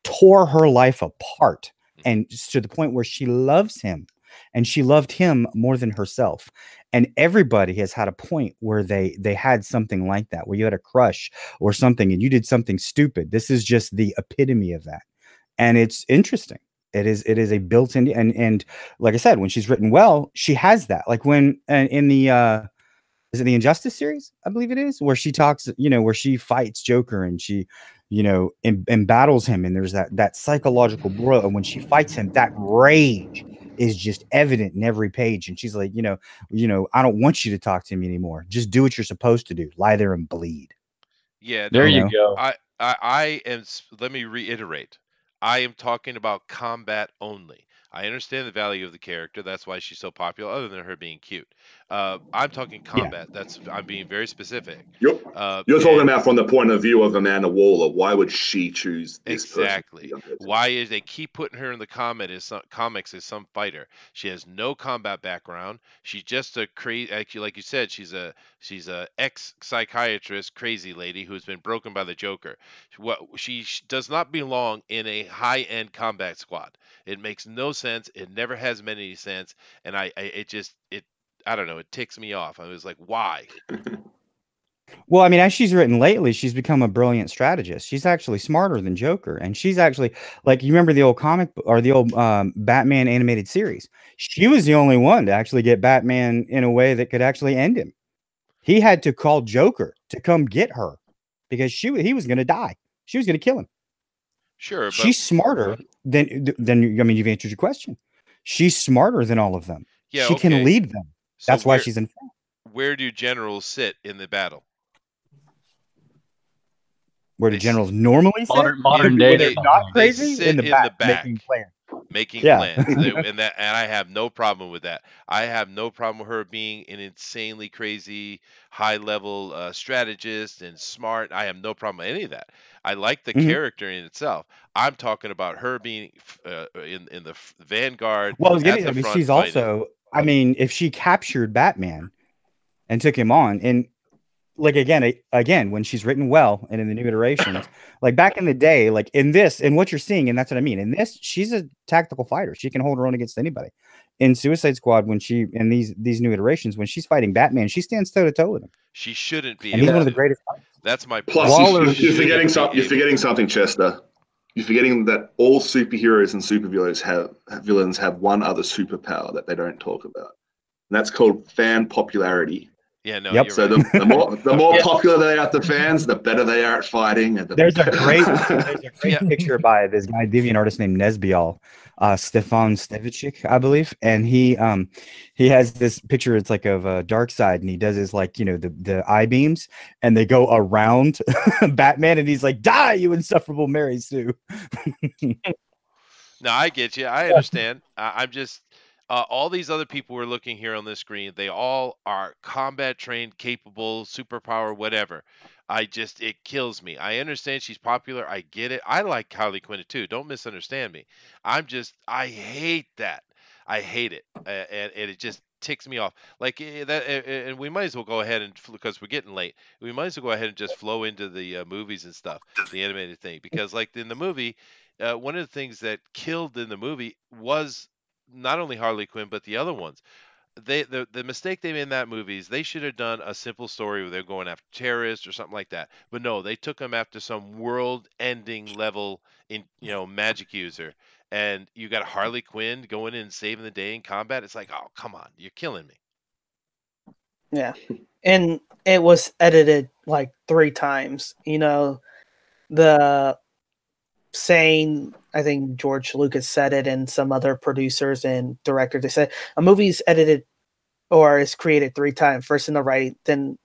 tore her life apart, and to the point where she loves him and she loved him more than herself. And everybody has had a point where they had something like that, where you had a crush or something and you did something stupid. This is just the epitome of that. And it's interesting. It is a built-in, and like I said, when she's written well, she has that. Like when in the is it the Injustice series? I believe it is, where she talks, where she fights Joker and she, battles him, and there's that psychological bro. And when she fights him, that rage is just evident in every page. And she's like, I don't want you to talk to me anymore. Just do what you're supposed to do. Lie there and bleed. Yeah, There no, you go. I am. Let me reiterate. I am talking about combat only. I understand the value of the character. That's why she's so popular, other than her being cute. I'm talking Yeah. combat. I'm being very specific. You're talking And about from the point of view of Amanda Waller. Why would she choose this person? exactly. Why is they keep putting her in the comics as some fighter? She has no combat background. She's just a crazy, actually, like you said, she's a ex psychiatrist, crazy lady who's been broken by the Joker. She does not belong in a high end combat squad. It makes no sense. It never has made any sense, and I don't know. It ticks me off. I was like, why? Well, I mean, as she's written lately, she's become a brilliant strategist. She's actually smarter than Joker, and she's actually, like, you remember the old or the old Batman animated series? She was the only one to actually get Batman in a way that could actually end him. He had to call Joker to come get her because he was going to die. She was going to kill him. Sure, but She's smarter than I mean, you've answered your question. She's smarter than all of them. yeah, She can okay. lead them. So That's why she's in front. where do generals sit in the battle? where the generals normally sit. Modern When day. they're not They crazy, sit in the back, making plans. making Yeah. plans. And I have no problem with that. I have no problem with her being an insanely crazy, high level strategist and smart. I have no problem with any of that. I like the Mhm. character in itself. I'm talking about her being in the vanguard Well, I was at getting. the I mean, front she's fighting. also. I mean, if she captured Batman and took him on, and like again, when she's written well and in the new iterations, like back in the day, like in this, and what you're seeing, and that's what I mean. In this, she's a tactical fighter. She can hold her own against anybody. In Suicide Squad, when she in these new iterations, when she's fighting Batman, she stands toe to toe with him, She shouldn't be and he's able one of the to. greatest fighters. That's my Plus, point. Waller She shouldn't be you're able forgetting to. something, Chester. You're forgetting that all superheroes and supervillains have one other superpower that they don't talk about, and that's called fan popularity. Yeah, no, Yep. you're So right. the more popular they are to fans, the better they are at fighting. And There's a great picture by this guy, deviant artist named Nesbial, Stefan Stevicic, I believe, and he has this picture. It's like of Dark Side, and he does his like the eye beams, and they go around Batman, and he's like, "Die, you insufferable Mary Sue." No, I get you. I understand. I'm just all these other people we're looking here on this screen. They all are combat trained, capable, superpower, whatever. It kills me. I understand she's popular. I get it. I like Harley Quinn too. Don't misunderstand me. I hate that. I hate it, and it just ticks me off. Like and we might as well go ahead and because we're getting late. We might as well go ahead and just flow into the movies and stuff, the animated thing, because like in the movie one of the things that killed in the movie was not only Harley Quinn but the other ones. The mistake they made in that movie is they should have done a simple story where they're going after terrorists or something like that. But no, they took them after some world-ending level in magic user, and you got Harley Quinn going in and saving the day in combat. It's like, oh come on, you're killing me. Yeah, and it was edited like 3 times. The saying, I think George Lucas said it, and some other producers and directors, they said a movie's edited or is created 3 times, first in the writing, then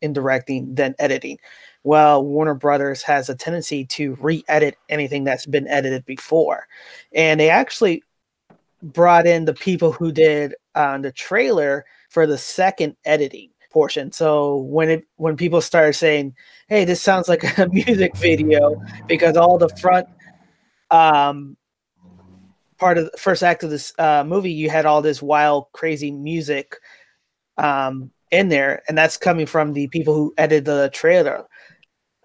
in directing, then editing. Well, Warner Brothers has a tendency to re-edit anything that's been edited before, and they actually brought in the people who did the trailer for the second editing portion. So when people started saying, "Hey, this sounds like a music video," because all the front part of the first act of this movie, you had all this wild, crazy music in there, and that's coming from the people who edited the trailer,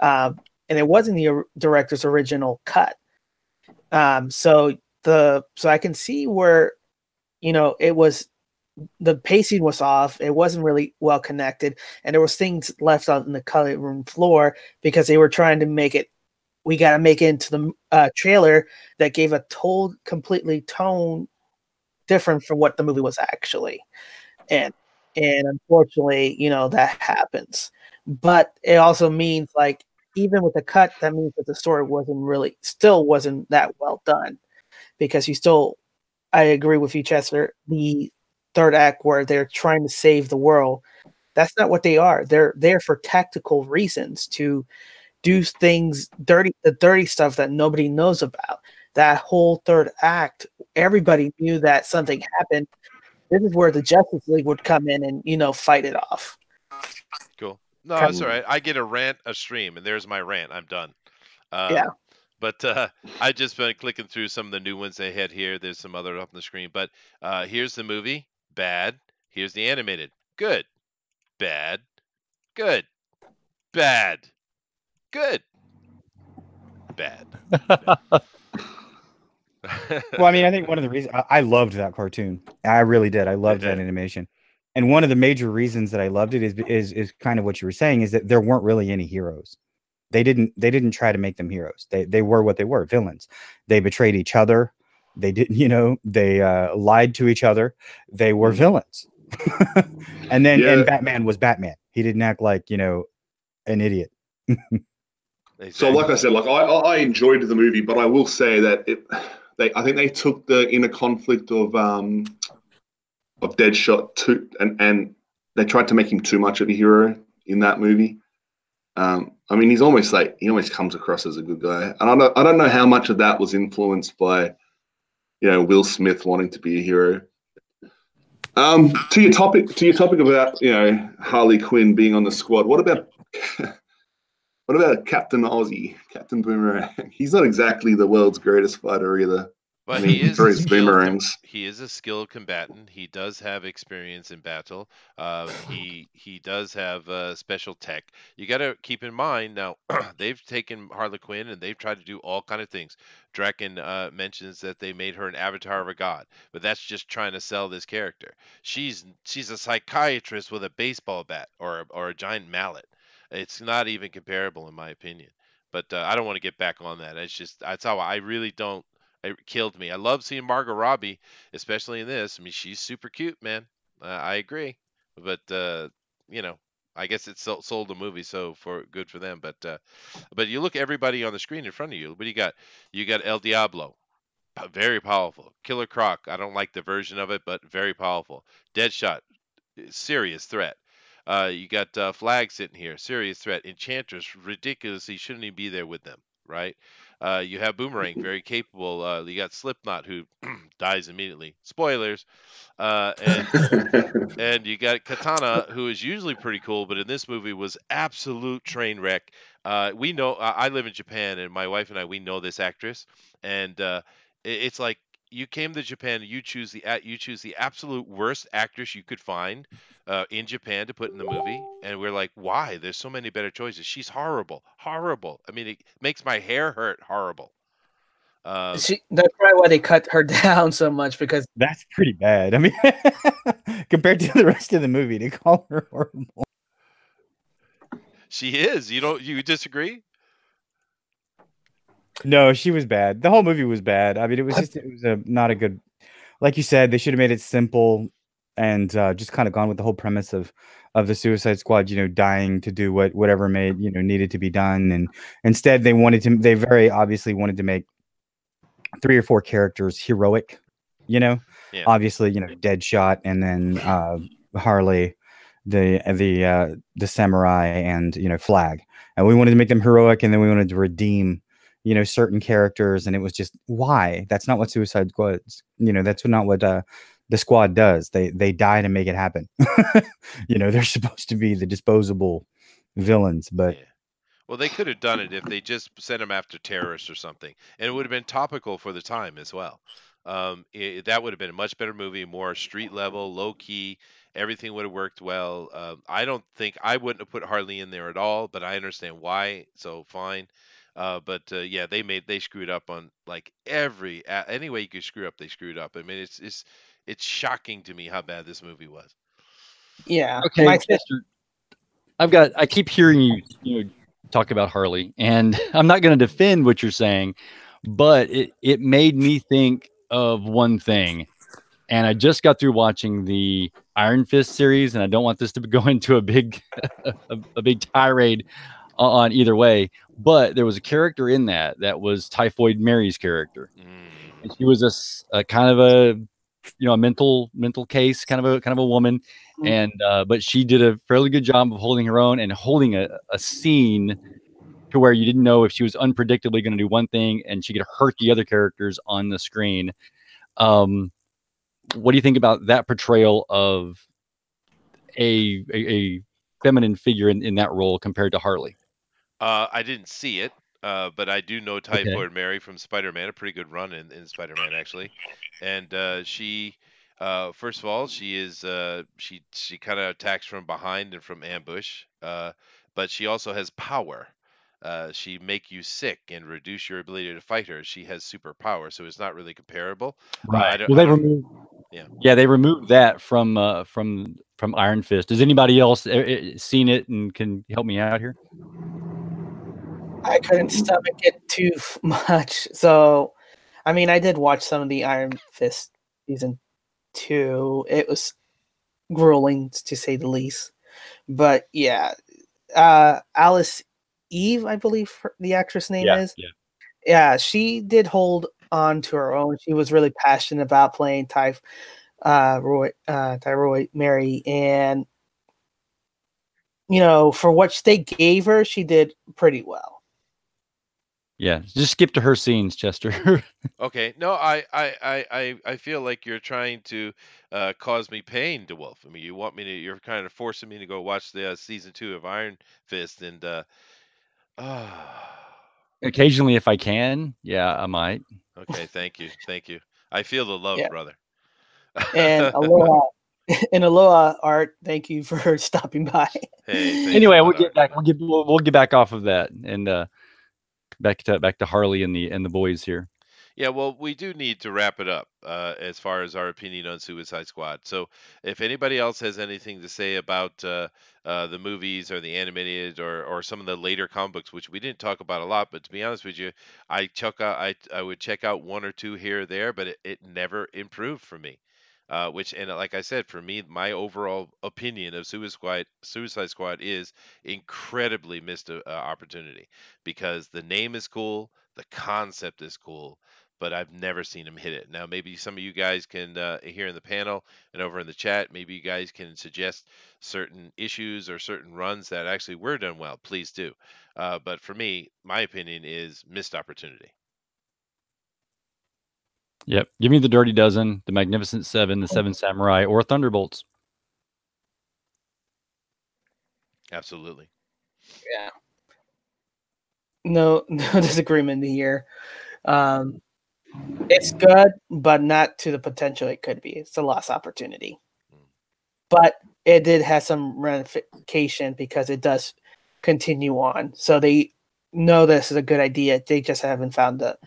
and it wasn't the director's original cut. So I can see where it was, the pacing was off. It wasn't really well connected, and there was things left on the cutting room floor because they were trying to make it. We got to make it into the trailer that gave a completely tone different from what the movie was actually, and unfortunately, that happens. But it also means, like, even with the cut, that means that the story still wasn't that well done, because I agree with you, Chester. The third act where they're trying to save the world, that's not what they are. They're there for tactical reasons to do things the dirty stuff that nobody knows about. That whole third act, everybody knew that something happened. This is where the Justice League would come in and fight it off. Cool. No, that's all right. I get a rant, a stream, and there's my rant. I'm done. Yeah. But I just been clicking through some of the new ones they had here. There's some other up on the screen. But here's the movie. Bad. Here's the animated. Good. Bad. Good. Bad. Good. Bad. Well, I mean, I think one of the reasons I loved that cartoon, I really did. I loved that animation, and one of the major reasons that I loved it is kind of what you were saying, is that there weren't really any heroes. They didn't try to make them heroes. They were what they were, villains. They betrayed each other. They didn't, they lied to each other. They were villains. And then Batman was Batman. He didn't act like an idiot. So, like I said, like I enjoyed the movie, but I will say that I think they took the inner conflict of Deadshot and they tried to make him too much of a hero in that movie. I mean, he almost comes across as a good guy, and I don't know how much of that was influenced by Will Smith wanting to be a hero. To your topic about Harley Quinn being on the squad. What about Captain Aussie, Captain Boomerang? He's not exactly the world's greatest fighter either. I But mean, he he is a throws skilled boomerangs. he is a skilled combatant. He does have experience in battle. He does have special tech. You got to keep in mind now. They've taken Harley Quinn and they've tried to do all kind of things. Draken mentions that they made her an avatar of a god, but that's just trying to sell this character. She's a psychiatrist with a baseball bat or a giant mallet. It's not even comparable in my opinion. But I don't want to get back on that. It's just that's how I really don't. It killed me. I love seeing Margot Robbie, especially in this. I mean, she's super cute, man. I agree, but you know, I guess it sold the movie, so for good for them. But you look everybody on the screen in front of you. What do you got? You got El Diablo, very powerful. Killer Croc. I don't like the version of it, but very powerful. Deadshot, serious threat. You got Flag sitting here, serious threat. Enchantress, ridiculously shouldn't even be there with them, right? You have Boomerang, very capable. You got Slipknot, who dies immediately. Spoilers. And and you got Katana, who is usually pretty cool, but in this movie was absolute train wreck. We know I live in Japan, and my wife and we know this actress, and it's like you came to Japan, you choose the absolute worst actress you could find in Japan to put in the movie, and we're like, why? There's so many better choices. She's horrible, horrible. I mean, it makes my hair hurt. Horrible. That's probably why they cut her down so much, because That's pretty bad. I mean, compared to the rest of the movie, to call her horrible. She is. You disagree? No, she was bad. The whole movie was bad. I mean, it was not a good. Like you said, they should have made it simple and just kind of gone with the whole premise of the Suicide Squad, dying to do whatever needed to be done, and instead they very obviously wanted to make 3 or 4 characters heroic, Yeah. obviously, Deadshot, and then Harley, the samurai, and Flag, and we wanted to make them heroic, and then we wanted to redeem certain characters, and it was just, why? That's not what Suicide Squad's, that's not what the squad does. They die to make it happen. They're supposed to be the disposable villains, but Yeah. Well, they could have done it if they just sent them after terrorists or something, and it would have been topical for the time as well. That would have been a much better movie, more street level, low key. Everything would have worked well. I don't think I wouldn't have put Harley in there at all, but I understand why. So fine. But yeah, they screwed up on like any way you could screw up, they screwed up. I mean, it's shocking to me how bad this movie was. yeah. Okay, My Chester, I keep hearing you talk about Harley, and I'm not going to defend what you're saying, but it made me think of one thing. And I just got through watching the Iron Fist series, and I don't want this to go into a big a big tirade on either way. But there was a character in that was Typhoid Mary's character, and she was a kind of a a mental case, kind of a woman, and but she did a fairly good job of holding her own and holding a scene to where you didn't know if she was unpredictably going to do one thing and she could hurt the other characters on the screen. What do you think about that portrayal of a feminine figure in that role compared to Harley? I didn't see it, but I do know Okay. Typhoid Mary from Spider-Man, a pretty good run in Spider-Man actually. And she, first of all, she is she kind of attacks from behind and from ambush, but she also has power. She make you sick and reduce your ability to fight her. She has superpower, so it's not really comparable. Right. I don't. Yeah, they removed that from Iron Fist. Has anybody else seen it and can help me out here? I couldn't stomach it too much. So, I mean, I did watch some of the Iron Fist season 2. It was grueling, to say the least. But yeah, Alice Eve, I believe the actress name is. Yeah. Yeah, she did hold on to her own. She was really passionate about playing Typhoid Mary, and for what they gave her, she did pretty well. Yeah, just skip to her scenes, Chester. Okay, no, I feel like you're trying to cause me pain, DeWolf. I mean, you're kind of forcing me to go watch the season 2 of Iron Fist, and Occasionally, if I can, yeah, I might. okay, thank you. I feel the love, Yeah. brother. And aloha, and aloha, Art. Thank you for stopping by. Hey, thanks Anyway, a we'll lot, get Art. back. We'll get back off of that and back to Harley and the boys here. Yeah, well, we do need to wrap it up as far as our opinion on Suicide Squad. So, if anybody else has anything to say about the movies or the animated or some of the later comic books, which we didn't talk about a lot, but to be honest with you, I would check out one or two here or there, but it never improved for me. Like I said, for me, my overall opinion of Suicide Squad is incredibly missed opportunity because the name is cool, the concept is cool, but I've never seen him hit it. Now, maybe some of you guys can, here in the panel and over in the chat, maybe you guys can suggest certain issues or certain runs that actually were done well. Please do. But for me, my opinion is missed opportunity. Yep. Give me the Dirty Dozen, the Magnificent Seven, the Seven Samurai, or Thunderbolts. Absolutely. Yeah. No disagreement here. It's good, but not to the potential it could be. It's a lost opportunity. But it did have some ramification because it does continue on. So they know this is a good idea. They just haven't found the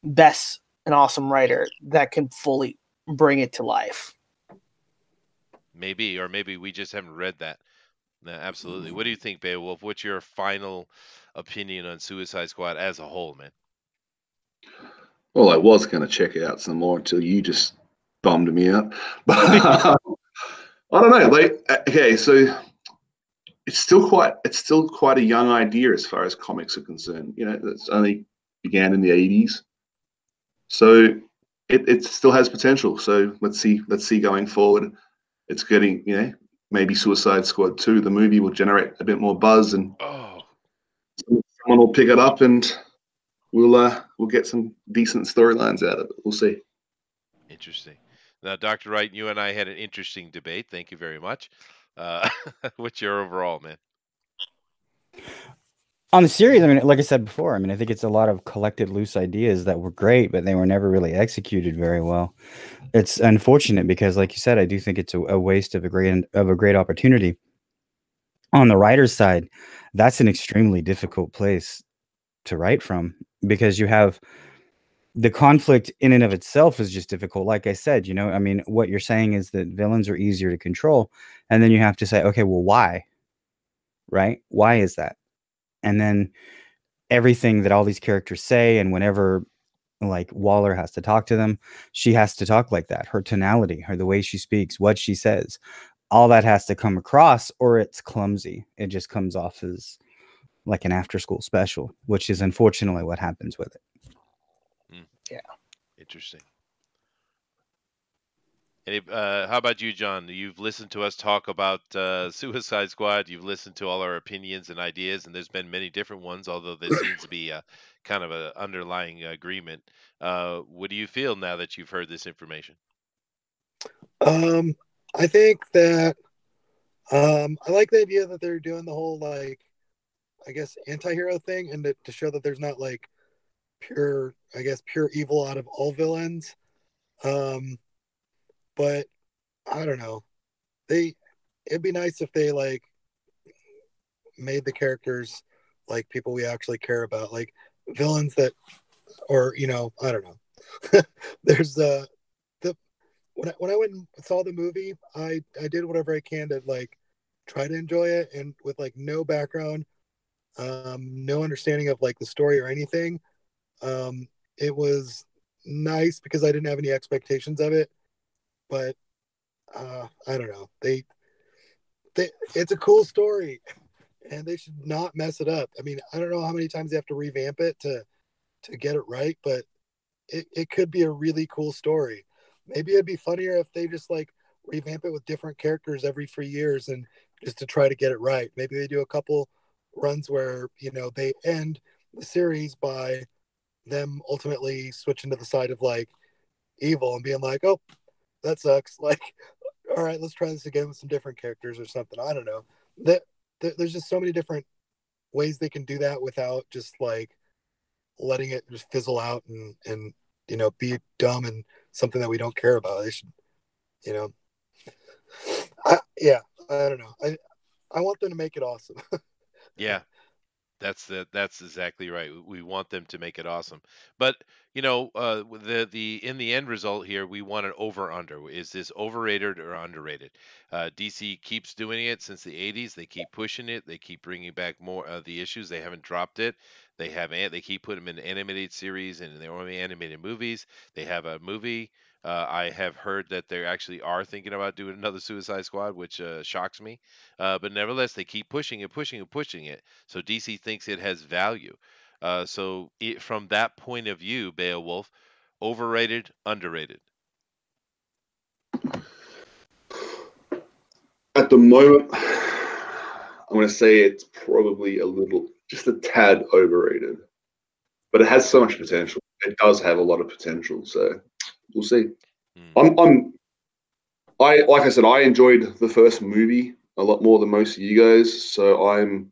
best and awesome writer that can fully bring it to life. Maybe, or maybe we just haven't read that. No, absolutely. What do you think, Beowulf? What's your final opinion on Suicide Squad as a whole, man? Well, I was going to check it out some more until you just bummed me out. But I don't know. Okay, so it's still quite a young idea as far as comics are concerned. It's only began in the 80s, so it still has potential. So let's see going forward. It's getting maybe Suicide Squad 2, the movie, will generate a bit more buzz, and someone will pick it up, and we'll get some decent storylines out of it. We'll see. Interesting. Now, Dr. Wright, you and I had an interesting debate. Thank you very much. What's your overall, man? On the series, I mean, like I said before, I mean, I think it's a lot of collected loose ideas that were great, but they were never really executed very well. It's unfortunate because, like you said, I do think it's a waste of a great opportunity. On the writer's side, that's an extremely difficult place to write from because you have the conflict in and of itself is just difficult. Like I said, I mean, what you're saying is that villains are easier to control, and then you have to say, okay, well, why? Right? Why is that? And then everything that all these characters say, and whenever like Waller has to talk to them, she has to talk like that. Her tonality, the way she speaks, what she says, all that has to come across, or it's clumsy. It just comes off as like an after-school special, which is unfortunately what happens with it. Yeah. Interesting. How about you, John? You've listened to us talk about Suicide Squad. You've listened to all our opinions and ideas, and there's been many different ones, although there seems to be a kind of an underlying agreement. What do you feel now that you've heard this information? I think that I like the idea that they're doing the whole, like, I guess, anti-hero thing, and to show that there's not like pure evil out of all villains. But I don't know. It'd be nice if they like made the characters like people we actually care about, like villains that, or I don't know. There's when I went and saw the movie, I did whatever I can to like try to enjoy it, and with like no background, no understanding of like the story or anything. It was nice because I didn't have any expectations of it, but I don't know. It's a cool story, and they should not mess it up. I mean, I don't know how many times they have to revamp it to get it right, but it could be a really cool story. Maybe it'd be funnier if they just like revamp it with different characters every 3 years and just to try to get it right. Maybe they do a couple runs where they end the series by them ultimately switching to the side of like evil and being like, oh, that sucks. Like, all right, let's try this again with some different characters or something. I don't know. There's just so many different ways they can do that without just like letting it just fizzle out and be dumb and something that we don't care about. They should, you know, yeah, I don't know. I want them to make it awesome. Yeah, that's exactly right. We want them to make it awesome, but the in the end result here, we want an over under. Is this overrated or underrated? DC keeps doing it since the '80s. They keep pushing it. They keep bringing back more of the issues. They haven't dropped it. They keep putting them in animated series and in their own animated movies. They have a movie. I have heard that they actually are thinking about doing another Suicide Squad, which shocks me. But nevertheless, they keep pushing it, pushing it, pushing it. So DC thinks it has value. From that point of view, Beowulf, overrated, underrated. At the moment, I'm going to say it's probably just a tad overrated, but it has so much potential. It does have a lot of potential, so we'll see. Like I said, I enjoyed the first movie a lot more than most of you guys, so I'm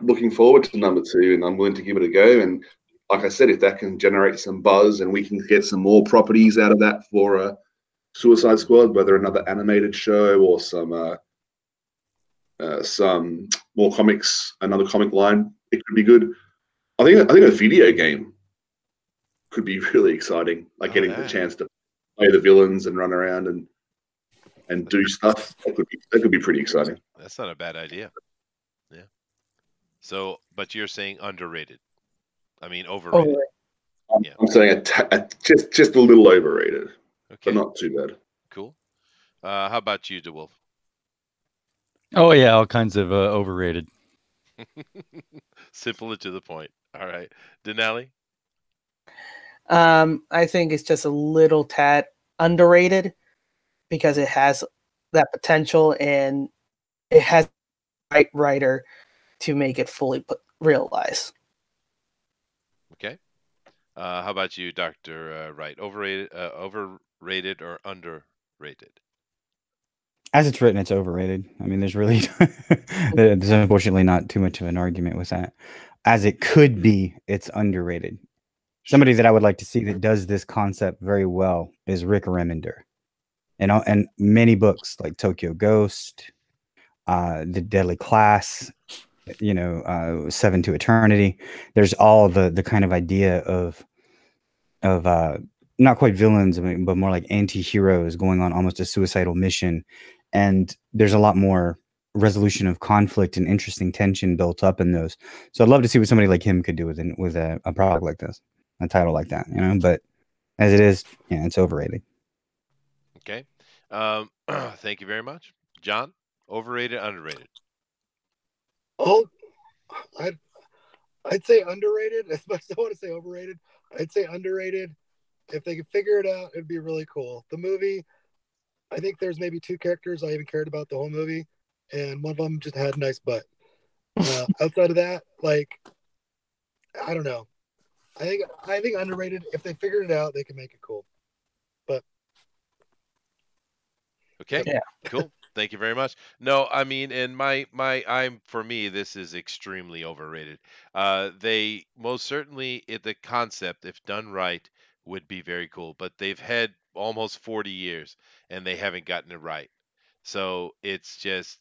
looking forward to number 2, and I'm willing to give it a go. And like I said, if that can generate some buzz and we can get some more properties out of that for Suicide Squad, whether another animated show or some more comics, another comic line, it could be good. I think a video game could be really exciting, like getting the chance to play the villains and run around and do stuff. That could be pretty exciting. That's not a bad idea. Yeah. So, but you're saying underrated. I mean overrated. Yeah. I'm saying just a little overrated, okay, but not too bad. Cool. How about you, DeWolf? Oh yeah, all kinds of overrated. Simple and to the point. All right, Denali. I think it's just a little tad underrated because it has that potential and it has the right writer to make it fully realized. Okay. How about you, Dr. Wright? Overrated or underrated? As it's written, it's overrated. I mean, there's really there's unfortunately not too much of an argument with that. As it could be, it's underrated. Somebody that I would like to see that does this concept very well is Rick Remender. And many books like Tokyo Ghost, The Deadly Class, 7 to Eternity. There's all the kind of idea of not quite villains, but more like anti-heroes going on almost a suicidal mission. And there's a lot more resolution of conflict and interesting tension built up in those. So I'd love to see what somebody like him could do with a product like this, a title like that, but as it is, yeah, it's overrated. Okay. Thank you very much. John, overrated, underrated? Oh, I'd say underrated. As much as I want to say overrated, I'd say underrated. If they could figure it out, it'd be really cool. The movie, I think there's maybe 2 characters I even cared about the whole movie, and one of them just had a nice butt. Outside of that, like, I don't know. I think underrated. If they figured it out, they can make it cool. But okay, yeah, cool. Thank you very much. No, I mean, and for me, this is extremely overrated. They most certainly, the concept, if done right, would be very cool. But they've had almost 40 years and they haven't gotten it right. So it's just,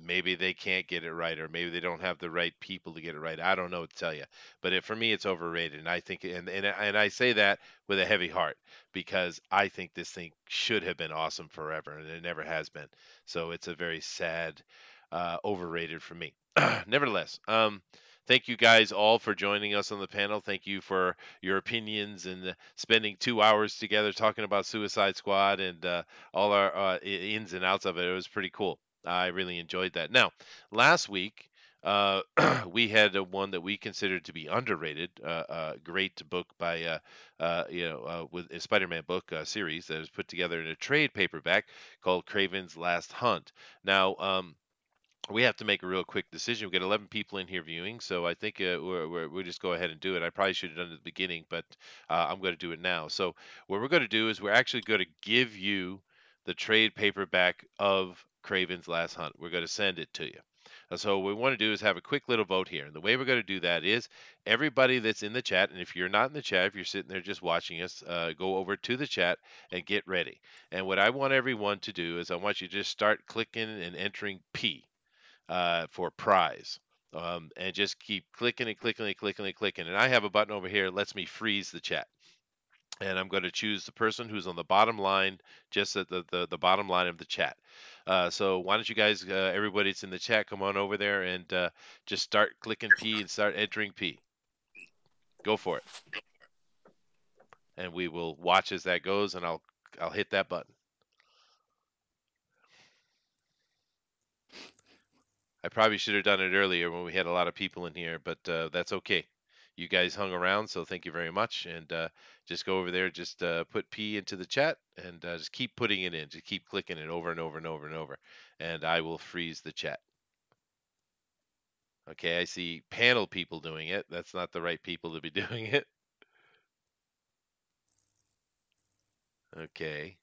maybe they can't get it right, or maybe they don't have the right people to get it right. I don't know what to tell you, but for me, it's overrated. And I think, and I say that with a heavy heart because I think this thing should have been awesome forever, and it never has been. So it's a very sad, overrated for me. Nevertheless, thank you guys all for joining us on the panel. Thank you for your opinions and spending 2 hours together talking about Suicide Squad and all our ins and outs of it. It was pretty cool. I really enjoyed that. Now, last week, we had one that we considered to be underrated, great book by with a Spider-Man book series that was put together in a trade paperback called Craven's Last Hunt. Now, we have to make a real quick decision. We got 11 people in here viewing, so I think we'll just go ahead and do it. I probably should have done it at the beginning, but I'm going to do it now. So what we're going to do is we're actually going to give you the trade paperback of Craven's Last Hunt. We're going to send it to you. So what we want to do is have a quick little vote here. And the way we're going to do that is everybody that's in the chat, and if you're not in the chat, if you're sitting there just watching us, go over to the chat and get ready. And what I want everyone to do is I want you to just start clicking and entering P for prize. And just keep clicking and clicking and clicking and clicking. And I have a button over here that lets me freeze the chat. And I'm going to choose the person who's on the bottom line, just at the bottom line of the chat. So why don't you guys, everybody that's in the chat, come on over there and just start clicking P and start entering P. Go for it. And we will watch as that goes, and I'll hit that button. I probably should have done it earlier when we had a lot of people in here, but that's okay. You guys hung around, so thank you very much. And just go over there, just put P into the chat, and just keep putting it in. Just keep clicking it over and over and over and over. And I will freeze the chat. Okay, I see panel people doing it. That's not the right people to be doing it. Okay.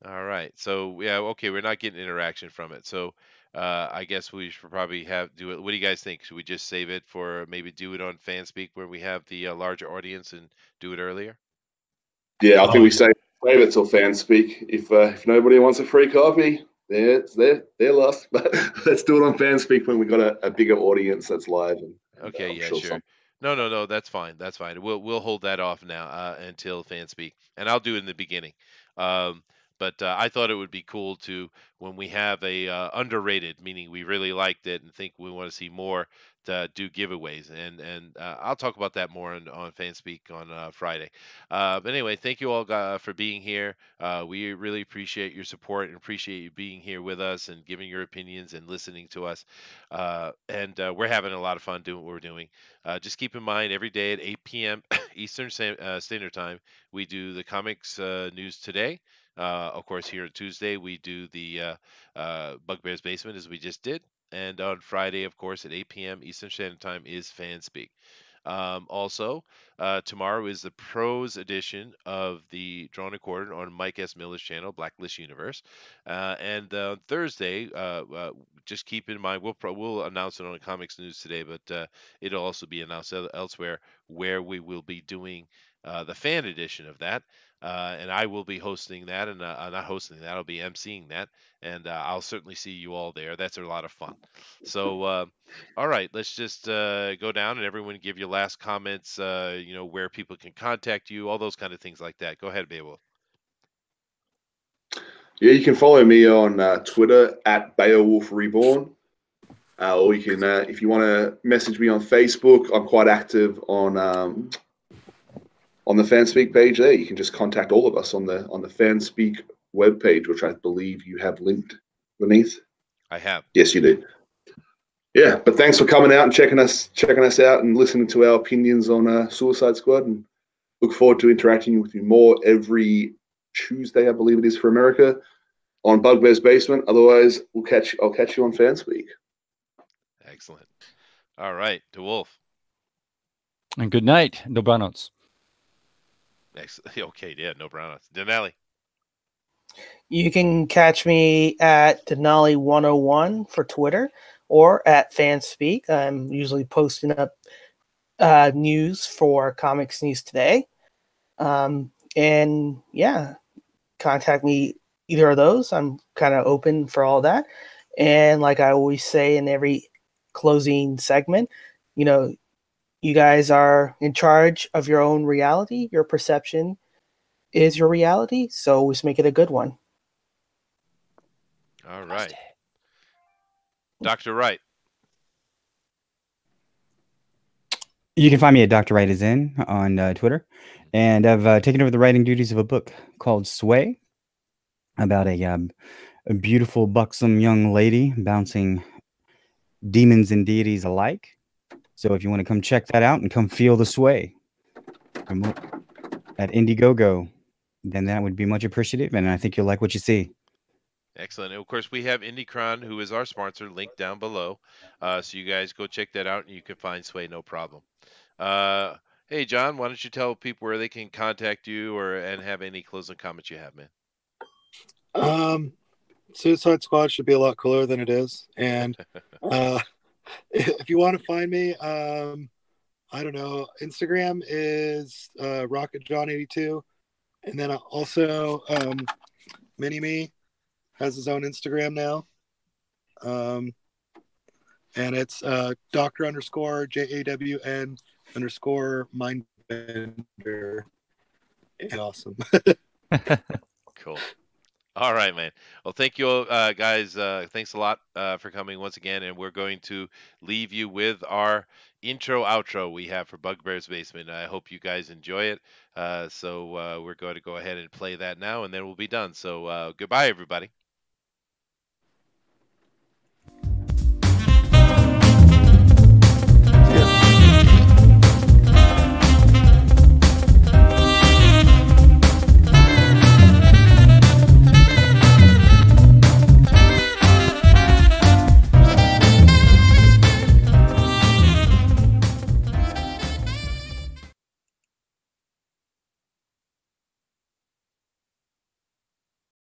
All right. So yeah, okay, we're not getting interaction from it. So I guess we should probably do it. What do you guys think? Should we just save it for maybe do it on FanSpeak where we have the larger audience and do it earlier? Yeah, I think we save it till fans speak. If nobody wants a free copy, they're lost. But let's do it on FanSpeak when we got a bigger audience that's live. And Okay, I'm yeah, sure sure. No, that's fine. That's fine. We'll hold that off now until FanSpeak, and I'll do it in the beginning. Um, but I thought it would be cool to when we have a underrated, meaning we really liked it and think we want to see more, to do giveaways, and I'll talk about that more on FanSpeak on Friday. But anyway, thank you all for being here. We really appreciate your support and appreciate you being here with us and giving your opinions and listening to us. And we're having a lot of fun doing what we're doing. Just keep in mind, every day at 8 p.m. Eastern Standard Time, we do the comics news today. Of course, here on Tuesday, we do the Bugbear's Basement, as we just did. And on Friday, of course, at 8 p.m. Eastern Standard Time is FanSpeak. Also, tomorrow is the prose edition of the Drawn and Quartered on Mike S. Miller's channel, Blacklist Universe. And Thursday, just keep in mind, we'll announce it on the Comics News today, but it'll also be announced elsewhere where we will be doing the fan edition of that. And I will be hosting that, and not hosting that, I'll be emceeing that, and I'll certainly see you all there. That's a lot of fun. So, all right, let's just go down and everyone give your last comments, where people can contact you, all those kind of things like that. Go ahead, Beowulf. Yeah, you can follow me on Twitter at Beowulf Reborn. Or you can, if you want to message me on Facebook, I'm quite active on the FanSpeak page there. You can just contact all of us on the FanSpeak webpage, which I believe you have linked beneath. I have. Yes, you do. Yeah, but thanks for coming out and checking us out and listening to our opinions on Suicide Squad, and look forward to interacting with you more every Tuesday, I believe it is for America, on Bugbear's Basement. Otherwise, I'll catch you on FanSpeak. Excellent. All right, DeWolf. And good night, Dobranoc. Excellent. Okay, yeah, no brownouts. Denali. You can catch me at Denali101 for Twitter or at FanSpeak. I'm usually posting up news for Comics News Today. And yeah, contact me either of those. I'm kind of open for all that. And like I always say in every closing segment, you guys are in charge of your own reality. Your perception is your reality, so always make it a good one. All right. Dr. Wright. You can find me at Dr. Wright is in on Twitter. And I've taken over the writing duties of a book called Sway, about a beautiful, buxom young lady bouncing demons and deities alike. So if you want to come check that out and come feel the sway at Indiegogo, then that would be much appreciative, and I think you'll like what you see. Excellent. And of course, we have Indicron, who is our sponsor, linked down below. So you guys go check that out, and you can find Sway no problem. Hey, John, why don't you tell people where they can contact you and have any closing comments you have, man? Suicide Squad should be a lot cooler than it is. And if you want to find me, I don't know. Instagram is RocketJohn82. And then also Mini-Me has his own Instagram now. And it's Dr_JAWN_Mindbender. Awesome. Cool. All right, man. Well, thank you, guys. Thanks a lot for coming once again, and we're going to leave you with our intro outro we have for Bugbear's Basement. I hope you guys enjoy it. So we're going to go ahead and play that now, and then we'll be done. So goodbye, everybody.